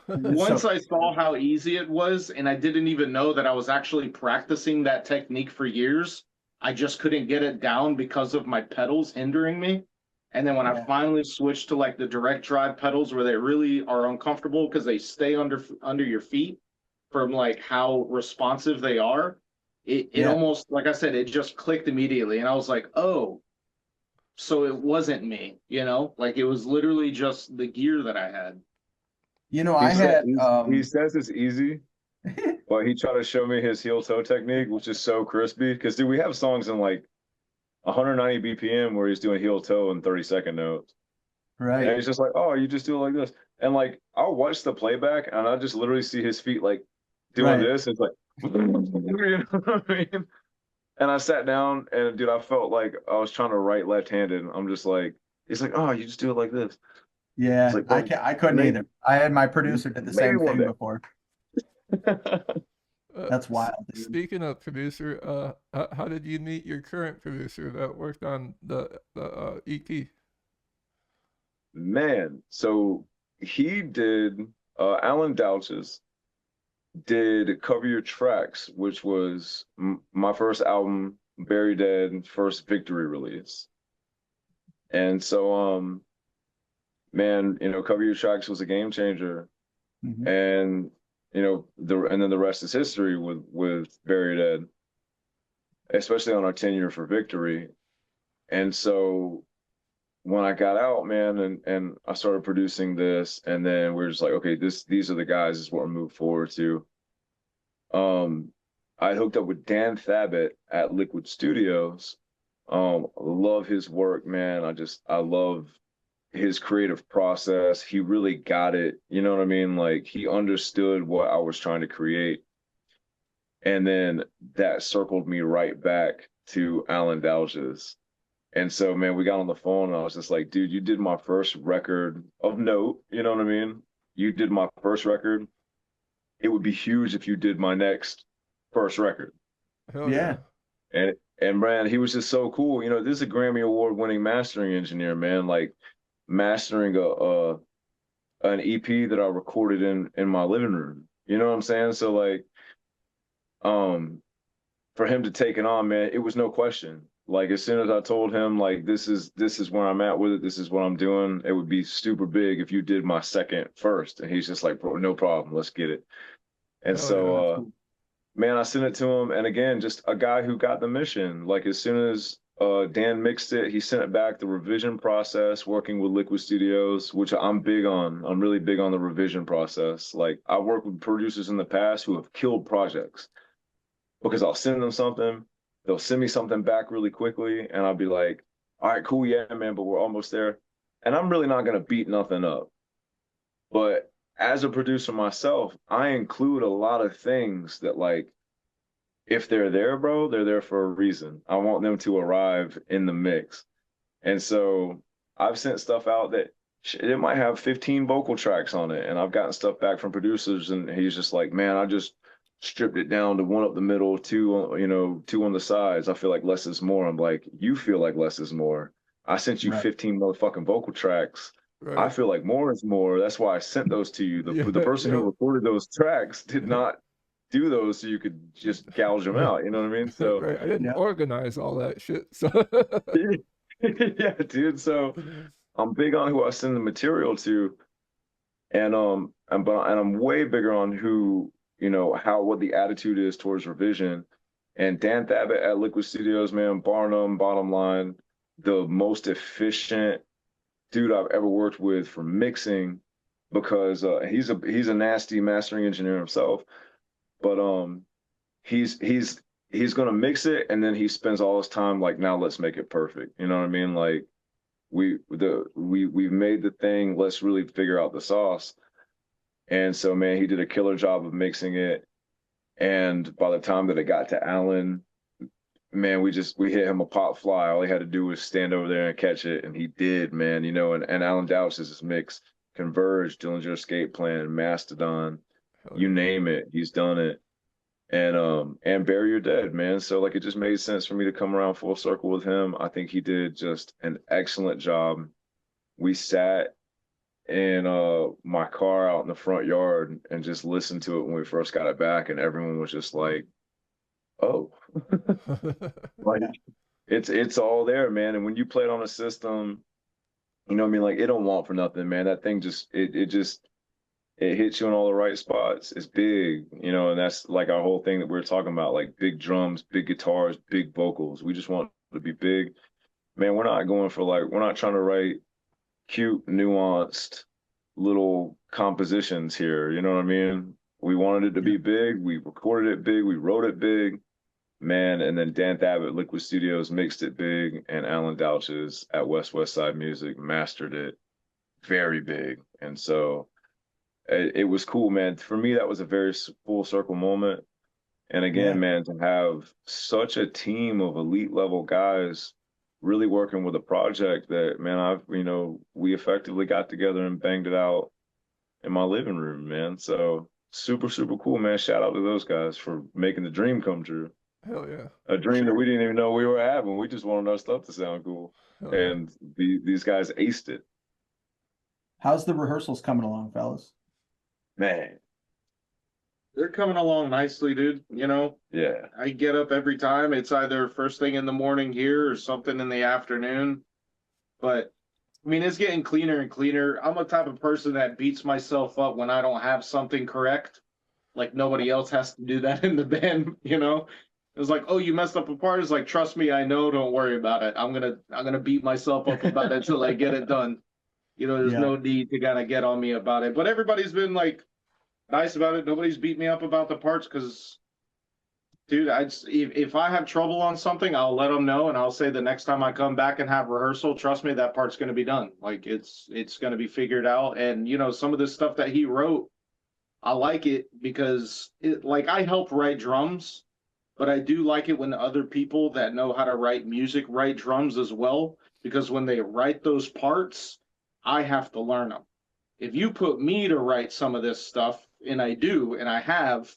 Once So- I saw how easy it was, and I didn't even know that I was actually practicing that technique for years, I just couldn't get it down because of my pedals hindering me. And then when I Yeah. finally switched to like the direct drive pedals where they really are uncomfortable because they stay under your feet from like how responsive they are, it Yeah. almost, like I said, it just clicked immediately. And I was like, oh, so it wasn't me, you know? Like it was literally just the gear that I had. You know, I had He says it's easy, but he tried to show me his heel toe technique, which is so crispy. Because dude, we have songs in like 190 BPM where he's doing heel toe and 30-second notes. And right. he's just like, oh, you just do it like this. And like, I'll watch the playback and I just literally see his feet like doing Right. this. It's like, you know what I mean? And I sat down and dude, I felt like I was trying to write left-handed. I'm just like, it's like, oh, you just do it like this. Yeah, It's like, I couldn't maybe- either. I had my producer did the maybe same one thing day. before. Uh, That's wild, dude. Speaking of producer, how did you meet your current producer that worked on the EP? Man, so he did Alan Douches did Cover Your Tracks, which was my first album, Bury Dead, first Victory release. And so man, you know, Cover Your Tracks was a game changer. Mhm. And you know, and then the rest is history with Bury Dead, especially on our tenure for Victory. And so when I got out, man, and I started producing this, and then we're just like, okay, these are the guys, this is what we're moving forward to. I hooked up with Dan Thabit at Liquid Studios. Love his work, man. I love his creative process. He really got it. You know what I mean? Like he understood what I was trying to create. And then that circled me right back to Alan Douches. And so, man, we got on the phone and I was just like, dude, you did my first record of note. You know what I mean? You did my first record. It would be huge if you did my next first record. Hell Yeah. And man, he was just so cool. You know, this is a Grammy Award winning mastering engineer, man. Like mastering an EP that I recorded in my living room. You know what I'm saying? So like, for him to take it on, man, it was no question. Like as soon as I told him like this is where I'm at with it, this is what I'm doing, it would be super big if you did my second first. And he's just like, bro, no problem, let's get it. And Hell so man, I sent it to him, and again, just a guy who got the mission. Like as soon as Dan mixed it, he sent it back. The revision process, working with Liquid Studios, which I'm big on. I'm really big on the revision process. Like I worked with producers in the past who have killed projects because I'll send them something, they'll send me something back really quickly, and I'll be like, all right, cool, yeah, man, but we're almost there. And I'm really not gonna beat nothing up. But as a producer myself, I include a lot of things that like, if they're there, bro, they're there for a reason. I want them to arrive in the mix. And so I've sent stuff out that it might have 15 vocal tracks on it. And I've gotten stuff back from producers and he's just like, man, I just stripped it down to one up the middle, two, you know, two on the sides. I feel like less is more. I'm like, you feel like less is more. I sent you Right. 15 motherfucking vocal tracks. Right. I feel like more is more. That's why I sent those to you. The person who recorded those tracks did not do those so you could just gouge them out. You know what I mean? So right. I didn't Yeah. organize all that shit. So yeah, dude. So I'm big on who I send the material to, and I'm way bigger on who, how what the attitude is towards revision. And Dan Thabit at Liquid Studios, man, Barnum, bottom line, the most efficient dude I've ever worked with for mixing, because he's a nasty mastering engineer himself, but he's gonna mix it, and then he spends all his time like, now let's make it perfect. You know what I mean? Like we've made the thing, let's really figure out the sauce. And so, man, he did a killer job of mixing it. And by the time that it got to Alan, man, we hit him a pop fly. All he had to do was stand over there and catch it, and he did, man. And Alan Dows's mix, Converge, Dillinger Escape Plan, Mastodon, you name it, he's done it. And Bury Your Dead, man. So like, it just made sense for me to come around full circle with him. I think he did just an excellent job. We sat in my car out in the front yard and just listened to it when we first got it back, and everyone was just like, oh. Like, it's all there, man. And when you play it on a system, you know what I mean? Like, it don't want for nothing, man. That thing just it hits you in all the right spots. It's big, and that's like our whole thing that we're talking about, like big drums, big guitars, big vocals. We just want to be big. Man, we're not trying to write cute, nuanced little compositions here. You know what I mean? We wanted it to be big. We recorded it big. We wrote it big, man. And then Dan Thabit, Liquid Studios, mixed it big, and Alan Douches at West Side Music mastered it very big. And so it was cool, man. For me, that was a very full circle moment. And again, man, to have such a team of elite level guys really working with a project that, man, we effectively got together and banged it out in my living room, man. So super, super cool, man. Shout out to those guys for making the dream come true. Hell yeah. A dream that we didn't even know we were having. We just wanted our stuff to sound cool. Hell and these guys aced it. How's the rehearsals coming along, fellas? Man, they're coming along nicely, dude. Yeah. I get up every time. It's either first thing in the morning here or something in the afternoon. But I mean, it's getting cleaner and cleaner. I'm a type of person that beats myself up when I don't have something correct. Like, nobody else has to do that in the band, It's like, oh, you messed up a part. It's like, trust me, I know. Don't worry about it. I'm gonna beat myself up about it until I get it done. There's no need to kind of get on me about it. But everybody's been like nice about it. Nobody's beat me up about the parts because, dude, if I have trouble on something, I'll let them know, and I'll say the next time I come back and have rehearsal, trust me, that part's going to be done. Like, it's going to be figured out. And some of the stuff that he wrote, I like it because I help write drums, but I do like it when other people that know how to write music write drums as well, because when they write those parts, I have to learn them. If you put me to write some of this stuff, and I do, and I have,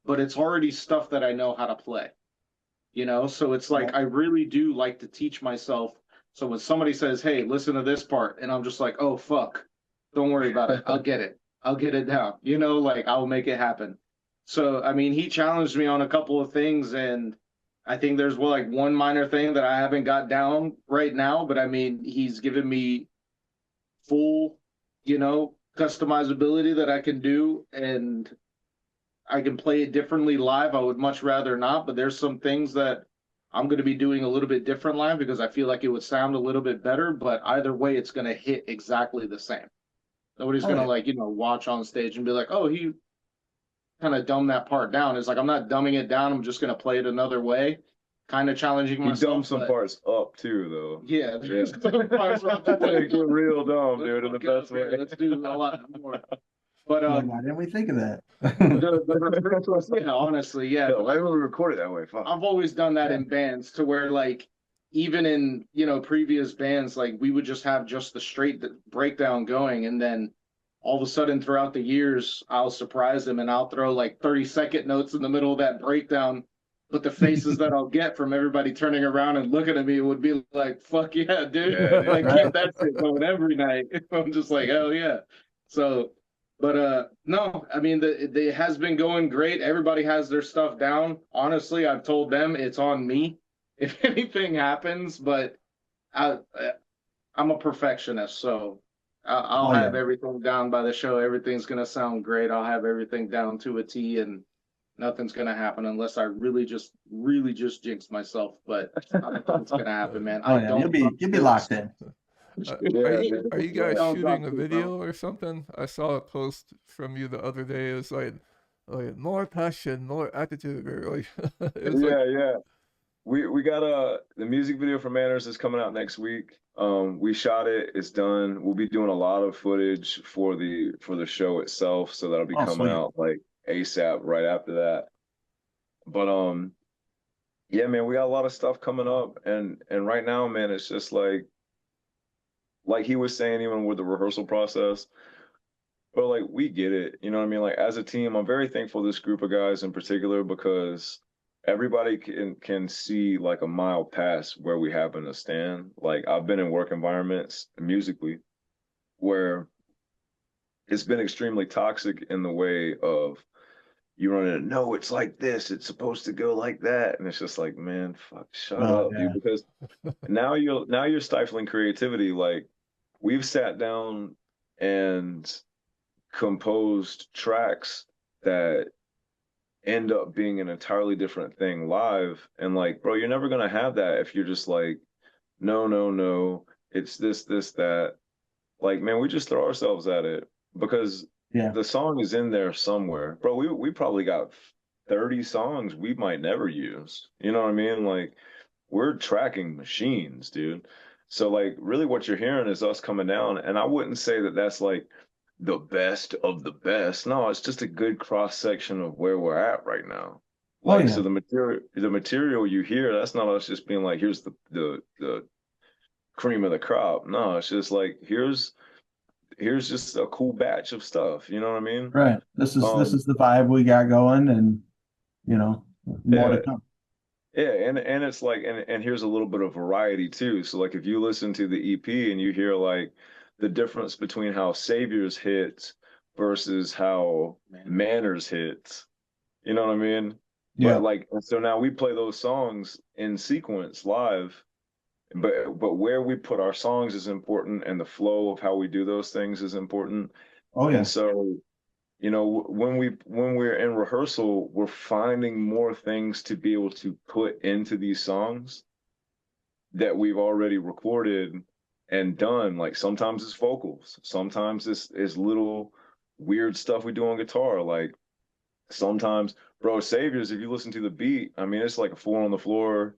but it's already stuff that I know how to play, So it's like, I really do like to teach myself. So when somebody says, hey, listen to this part, and I'm just like, oh, fuck, don't worry about it. I'll get it. I'll get it down. I'll make it happen. So, I mean, he challenged me on a couple of things, and I think there's one minor thing that I haven't got down right now, but I mean, he's given me full, customizability that I can do, and I can play it differently live. I would much rather not, but there's some things that I'm going to be doing a little bit different live because I feel like it would sound a little bit better, but either way, it's going to hit exactly the same. Nobody's going to watch on stage and be like, oh, he kind of dumbed that part down. It's like, I'm not dumbing it down. I'm just going to play it another way. Kind of challenging myself. He dumbed some parts up too, though. Yeah. Some parts up. Real dumb, dude, in the best way. Let's do a lot more. But why didn't we think of that? Yeah, honestly, yeah. Why didn't we record it that way? Fuck. I've always done that in bands, to where even in previous bands, we would just have just the straight breakdown going, and then all of a sudden throughout the years I'll surprise them and I'll throw 30-second notes in the middle of that breakdown. But the faces that I'll get from everybody turning around and looking at me would be like, fuck yeah, dude. Keep that shit going every night. I'm just like, oh yeah. So, but no, I mean, it has been going great. Everybody has their stuff down. Honestly, I've told them it's on me if anything happens, but I'm a perfectionist, so I'll have everything down by the show. Everything's gonna sound great. I'll have everything down to a T, and nothing's gonna happen unless I really just jinx myself. But I don't think it's gonna happen, man. Oh yeah, you'll be locked in. Are you guys Don't shooting drop a me, video bro. or something? I saw a post from you the other day. It's like more passion, more attitude, or like it was like Yeah. We got the music video for Manners is coming out next week. We shot it, it's done. We'll be doing a lot of footage for the show itself, so that'll be Oh, coming sweet. out like ASAP right after that. But yeah, man, we got a lot of stuff coming up, and right now, man, it's just like he was saying, even with the rehearsal process. But like we get it, you know what I mean? Like as a team, I'm very thankful this group of guys in particular because everybody can see like a mile past where we happen to stand. Like I've been in work environments musically where it's been extremely toxic in the way of you run in, no, it's like this, it's supposed to go like that. And it's just like, man, fuck, shut Oh up, dude. yeah. Because now you're stifling creativity. Like we've sat down and composed tracks that end up being an entirely different thing live. And like, bro, you're never gonna have that if you're just like, no, it's this, that. Like, man, we just throw ourselves at it because Yeah. the song is in there somewhere. Bro, we probably got 30 songs we might never use. You know what I mean? Like, we're tracking machines, dude. So like really what you're hearing is us coming down, and I wouldn't say that that's like the best of the best. No, it's just a good cross section of where we're at right now. Oh Like yeah. so the material you hear, that's not us just being like here's the cream of the crop. No, it's just like here's just a cool batch of stuff. You know what I mean? Right. This Um is the vibe we got going, and you know, more to yeah, come. yeah, and it's like and here's a little bit of variety too. So like if you listen to the EP and you hear like the difference between how Saviors hits versus how Manners hits, you know what I mean? But Yeah. like so now we play those songs in sequence live, but where we put our songs is important and the flow of how we do those things is important. Oh And yeah. so when we're in rehearsal, we're finding more things to be able to put into these songs that we've already recorded and done. Like sometimes it's vocals, sometimes it's little weird stuff we do on guitar. Like sometimes, bro, Saviors, if you listen to the beat, I mean, it's like a four on the floor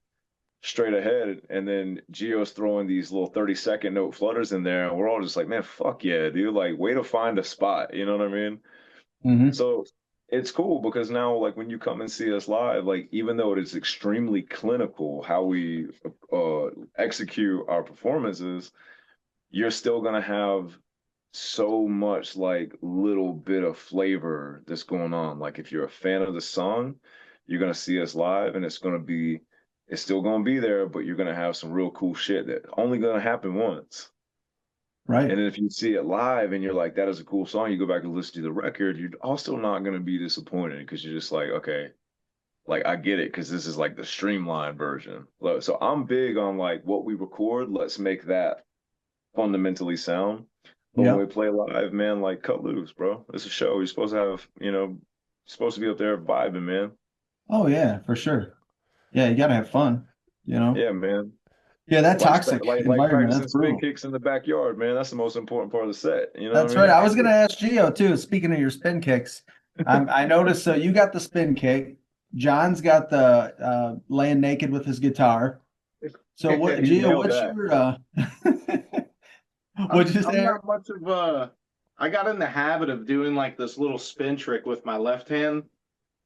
straight ahead, and then Gio's throwing these little 30-second note flutters in there, and we're all just like, man, fuck yeah, dude. Like, way to find a spot. You know what I mean? Mm-hmm. So it's cool because now, like, when you come and see us live, like, even though it is extremely clinical how we execute our performances, you're still gonna have so much like little bit of flavor that's going on. Like, if you're a fan of the song, you're gonna see us live, and it's still gonna be there, but you're gonna have some real cool shit that only gonna happen once. Right. And then if you see it live and you're like, that is a cool song, you go back and listen to the record, you're also not going to be disappointed because you're just like, okay, like I get it because this is like the streamlined version. So I'm big on like what we record, let's make that fundamentally sound. But when we Yep. play live, man, like cut loose, bro. It's a show. You're supposed to have, supposed to be up there vibing, man. Oh yeah, for sure. Yeah, you gotta have fun, you know. Yeah, man. Yeah, that Like toxic like environment, practicing that's spin brutal. kicks in the backyard, man. That's the most important part of the set. You know what That's I right. mean? I was gonna ask Gio too. Speaking of your spin kicks, I noticed so you got the spin kick. John's got the laying naked with his guitar. So what, You Gio? nailed What's that. your what'd you say, I'm Eric? not much of a. I got in the habit of doing like this little spin trick with my left hand.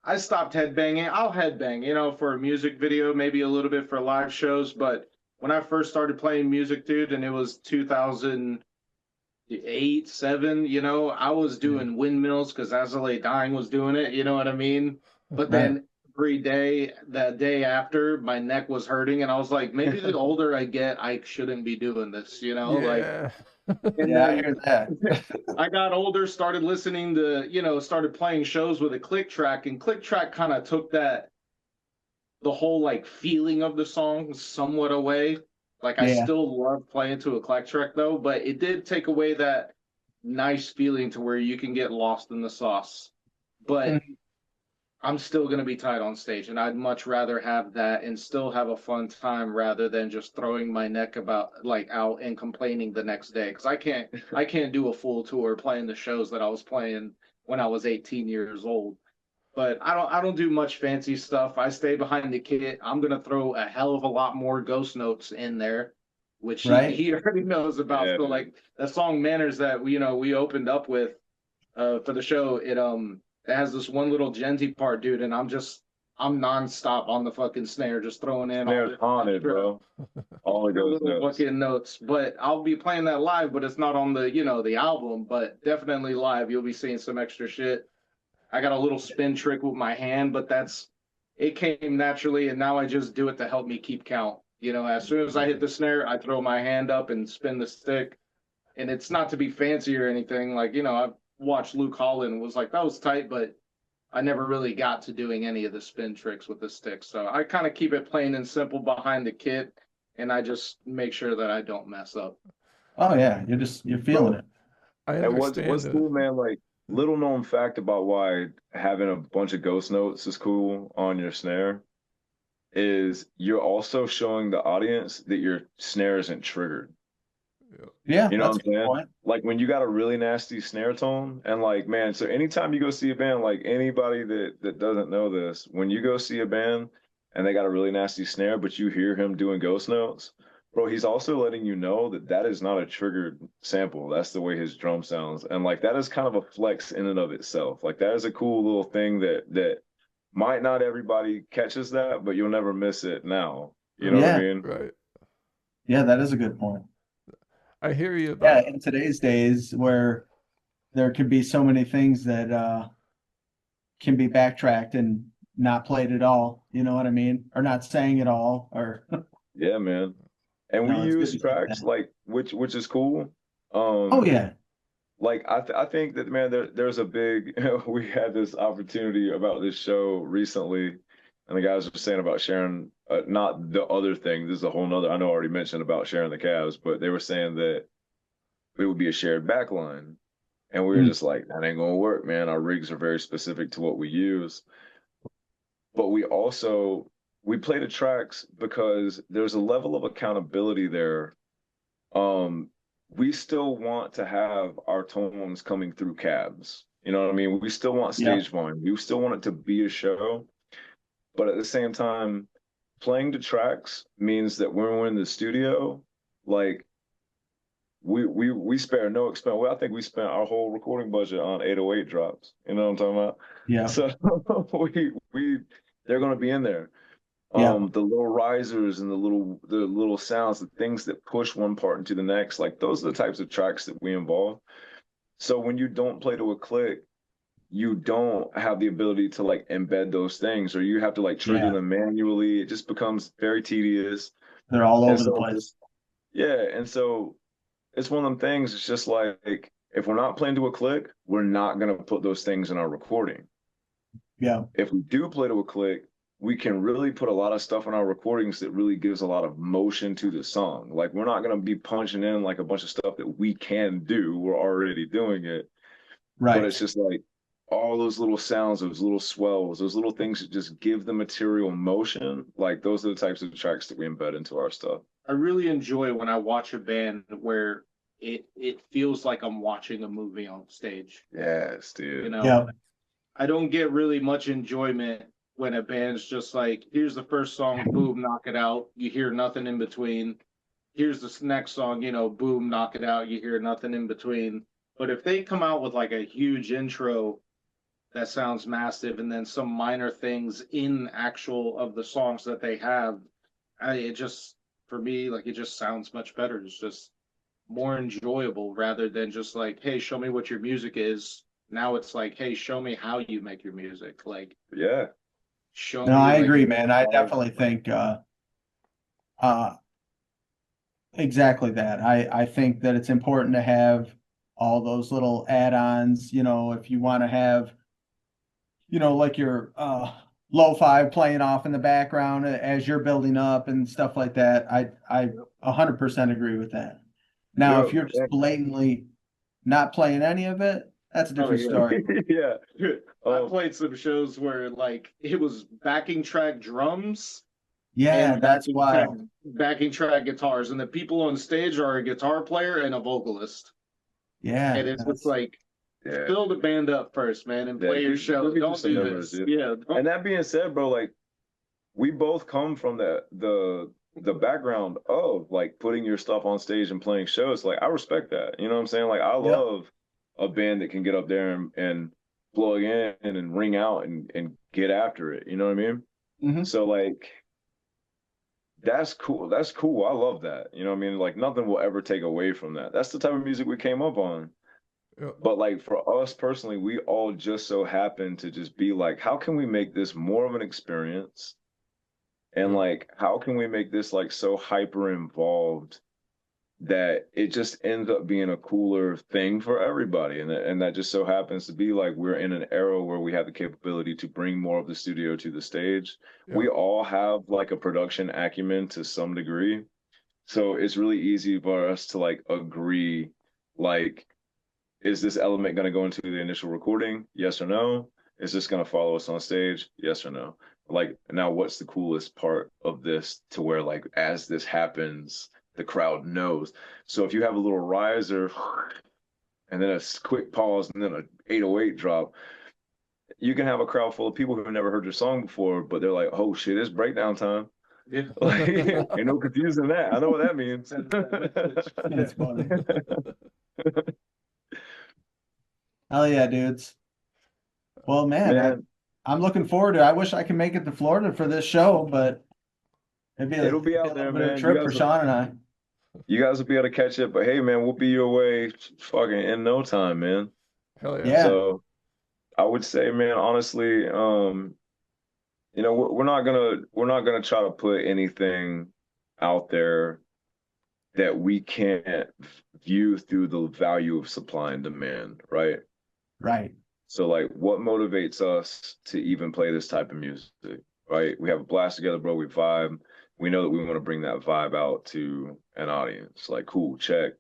I stopped headbanging. I'll headbang, for a music video, maybe a little bit for live shows. But when I first started playing music, dude, and it was 2008, 7, I was Yeah. doing windmills because Azalea Dying was doing it. You know what I mean? But Right. then every day, that day after, my neck was hurting, and I was like, maybe the older I get, I shouldn't be doing this. Like. yeah. And Yeah, I then hear that. I got older, started listening to, started playing shows with a click track, and click track kind of took the whole like feeling of the song somewhat away. Like I still love playing to a click track though, but it did take away that nice feeling to where you can get lost in the sauce. But I'm still going to be tight on stage, and I'd much rather have that and still have a fun time rather than just throwing my neck about like out and complaining the next day. Because I can't do a full tour playing the shows that I was playing when I was 18 years old. But I don't do much fancy stuff. I stay behind the kit. I'm gonna throw a hell of a lot more ghost notes in there, which he already knows about. So like that song "Manners" that we opened up with for the show, it has this one little genty part, dude, and I'm nonstop on the fucking snare, just throwing in Snare's haunted, bro. All of those fucking notes. But I'll be playing that live, but it's not on the the album, but definitely live. You'll be seeing some extra shit. I got a little spin trick with my hand, but it came naturally, and now I just do it to help me keep count. As soon as I hit the snare, I throw my hand up and spin the stick. And it's not to be fancy or anything. Like, I've watched Luke Holland and was like, that was tight, but I never really got to doing any of the spin tricks with the stick. So I kind of keep it plain and simple behind the kit, and I just make sure that I don't mess up. Oh yeah, you're feeling it. I and understand. what's cool, man, like little known fact about why having a bunch of ghost notes is cool on your snare is you're also showing the audience that your snare isn't triggered. Yeah, you know that's what I'm saying? Point. Like when you got a really nasty snare tone, and like, man, so anytime you go see a band, like anybody that doesn't know this, when you go see a band and they got a really nasty snare, but you hear him doing ghost notes, bro, he's also letting you know that that is not a triggered sample. That's the way his drum sounds, and like that is kind of a flex in and of itself. Like that is a cool little thing that might not everybody catches that, but you'll never miss it now. You know what I mean? Right. Yeah, that is a good point. I hear you about in today's days where there could be so many things that can be backtracked and not played at all. You know what I mean? Or not sang at all. Or yeah, man. And we use tracks like which is cool. Oh yeah. Like I think that, man, there's a big we had this opportunity about this show recently, and the guys were saying about sharing not the other thing. This is a whole nother. I know I already mentioned about sharing the calves, but they were saying that it would be a shared backline, and we were just like, that ain't gonna work, man. Our rigs are very specific to what we use, but we play the tracks because there's a level of accountability there. We still want to have our tones coming through cabs. You know what I mean? We still want stage volume. We still want it to be a show. But at the same time, playing the tracks means that when we're in the studio, like we spare no expense. Well, I think we spent our whole recording budget on 808 drops. You know what I'm talking about? Yeah. So they're gonna be in there. The little risers and the little sounds, the things that push one part into the next, like those are the types of tracks that we involve. So when you don't play to a click, you don't have the ability to like embed those things, or you have to like trigger them manually. It just becomes very tedious. They're all over the place. And so it's one of them things. It's just like if we're not playing to a click, we're not gonna put those things in our recording. Yeah. If we do play to a click, we can really put a lot of stuff in our recordings that really gives a lot of motion to the song. Like we're not going to be punching in like a bunch of stuff that we can do. We're already doing it. Right. But it's just like all those little sounds, those little swells, those little things that just give the material motion. Like those are the types of tracks that we embed into our stuff. I really enjoy when I watch a band where it feels like I'm watching a movie on stage. Yes, dude. I don't get really much enjoyment when a band's just like, here's the first song, boom, knock it out. You hear nothing in between. Here's the next song, boom, knock it out. You hear nothing in between. But if they come out with like a huge intro that sounds massive and then some minor things in actual of the songs that they have, it just, for me, like it just sounds much better. It's just more enjoyable rather than just like, hey, show me what your music is. Now it's like, hey, show me how you make your music. Like, no, I agree, man. I definitely think exactly that. I think that it's important to have all those little add-ons, if you want to have, like your lo-fi playing off in the background as you're building up and stuff like that. I 100% agree with that. Now, if Yo, you're just blatantly not playing any of it, that's a different story. yeah. I played some shows where like it was backing track drums Yeah, and that's wild. backing track guitars, and the people on stage are a guitar player and a vocalist. Yeah, And it's just like Yeah. fill the band up first, man, and play your show. Don't do this. Yeah. And that being said, bro, like we both come from the background of like putting your stuff on stage and playing shows. Like I respect that. You know what I'm saying? Like I love a band that can get up there and plug in and ring out and get after it. You know what I mean? Mm-hmm. So like that's cool. That's cool. I love that. You know what I mean? Like nothing will ever take away from that. That's the type of music we came up on. Yeah. But like for us personally, we all just so happen to just be like, how can we make this more of an experience? And like, how can we make this like so hyper involved that it just ends up being a cooler thing for everybody? And that just so happens to be like we're in an era where we have the capability to bring more of the studio to the stage. Yeah. We all have like a production acumen to some degree. So it's really easy for us to like agree, like, is this element going to go into the initial recording? Yes or no? Is this going to follow us on stage? Yes or no? Like, now what's the coolest part of this to where, like, as this happens, the crowd knows? So if you have a little riser and then a quick pause and then an 808 drop, you can have a crowd full of people who have never heard your song before, but they're like, oh shit, it's breakdown time. Yeah. Like, ain't no confusing that. I know what that means. That's funny. Hell yeah, dudes. Well, man, I'm looking forward to it. I wish I could make it to Florida for this show, but it'll be out there, man. A trip for Sean and I. You guys will be able to catch it, but hey, man, we'll be your way fucking in no time, man. Hell yeah. Yeah. So I would say, man, honestly, you know, we're not gonna try to put anything out there that we can't view through the value of supply and demand, right? Right. So like what motivates us to even play this type of music, right? We have a blast together, bro. We vibe. We know that we want to bring that vibe out to an audience. Like, cool, check.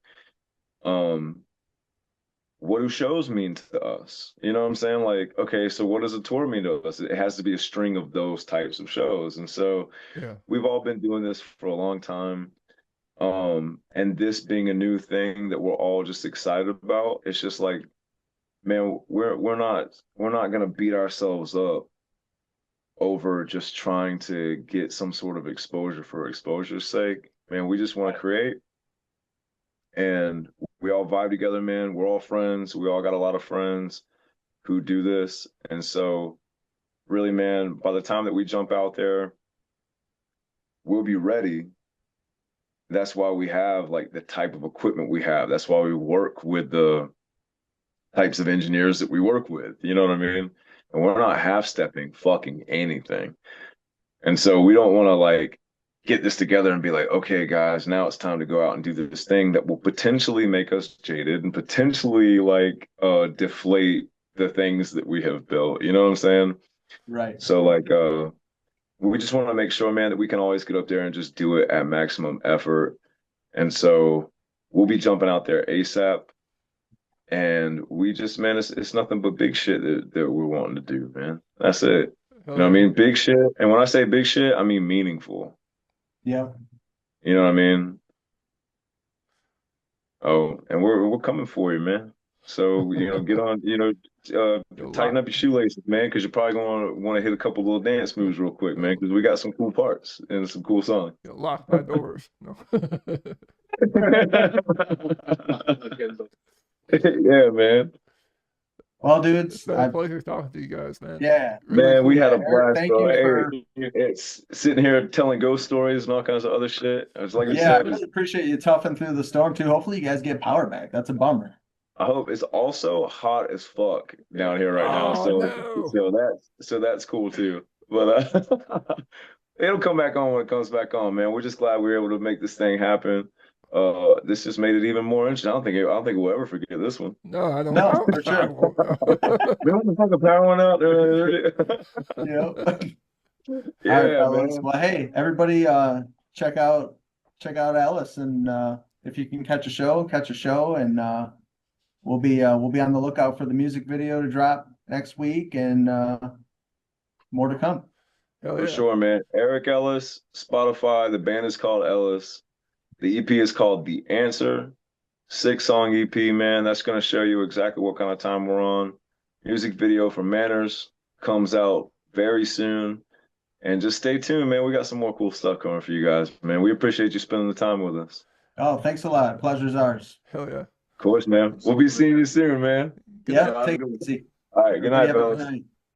What do shows mean to us? You know what I'm saying? Like, okay, so what does a tour mean to us? It has to be a string of those types of shows. And so we've all been doing this for a long time. And this being a new thing that we're all just excited about, it's just like, man, we're not gonna beat ourselves up over just trying to get some sort of exposure for exposure's sake. Man, we just want to create, and we all vibe together, man. We're all friends. We all got a lot of friends who do this, and so really, man, by the time that we jump out there, we'll be ready. That's why we have like the type of equipment we have. That's why we work with the types of engineers that we work with. You know what I mean? And we're not half-stepping fucking anything. And so we don't want to like get this together and be like, okay, guys, now it's time to go out and do this thing that will potentially make us jaded and potentially like deflate the things that we have built. You know what I'm saying? Right. So like we just want to make sure, man, that we can always get up there and just do it at maximum effort. And so we'll be jumping out there ASAP. And we just, man, it's nothing but big shit that we're wanting to do, man. That's it. You know what I mean? Big shit. And when I say big shit, I mean meaningful. Yeah. You know what I mean? Oh, and we're coming for you, man. So, you know, get on, you know, tighten up your shoelaces, man, because you're probably going to want to hit a couple little dance moves real quick, man, because we got some cool parts and some cool songs. Lock my doors. No. Yeah, man. Well, dudes, It's been a pleasure talking to you guys, man. Yeah, man, we had a blast, thank bro. you for... It's sitting here telling ghost stories and all kinds of other shit. It's like I really appreciate you toughing through the storm too. Hopefully, you guys get power back. That's a bummer. I hope. It's also hot as fuck down here right now, so that's cool too. But it'll come back on when it comes back on, man. We're just glad we were able to make this thing happen. This just made it even more interesting. I don't think we'll ever forget this one. No, I don't No, know. for sure. We want to fucking power one out. Yep. Yeah, All right, fellas. man. Well, hey, everybody, check out Ellis, and if you can catch a show, and we'll be on the lookout for the music video to drop next week, and more to come. Hell For yeah. sure, man. Eric Ellis, Spotify. The band is called Ellis. The EP is called The Answer. 6-song EP, man. That's going to show you exactly what kind of time we're on. Music video for Manners comes out very soon. And just stay tuned, man. We got some more cool stuff coming for you guys, man. We appreciate you spending the time with us. Oh, thanks a lot. Pleasure's ours. Hell yeah. Of course, man. We'll be seeing you soon, man. Yeah, take it easy. All right. Good Everybody night, have a fellas. good night.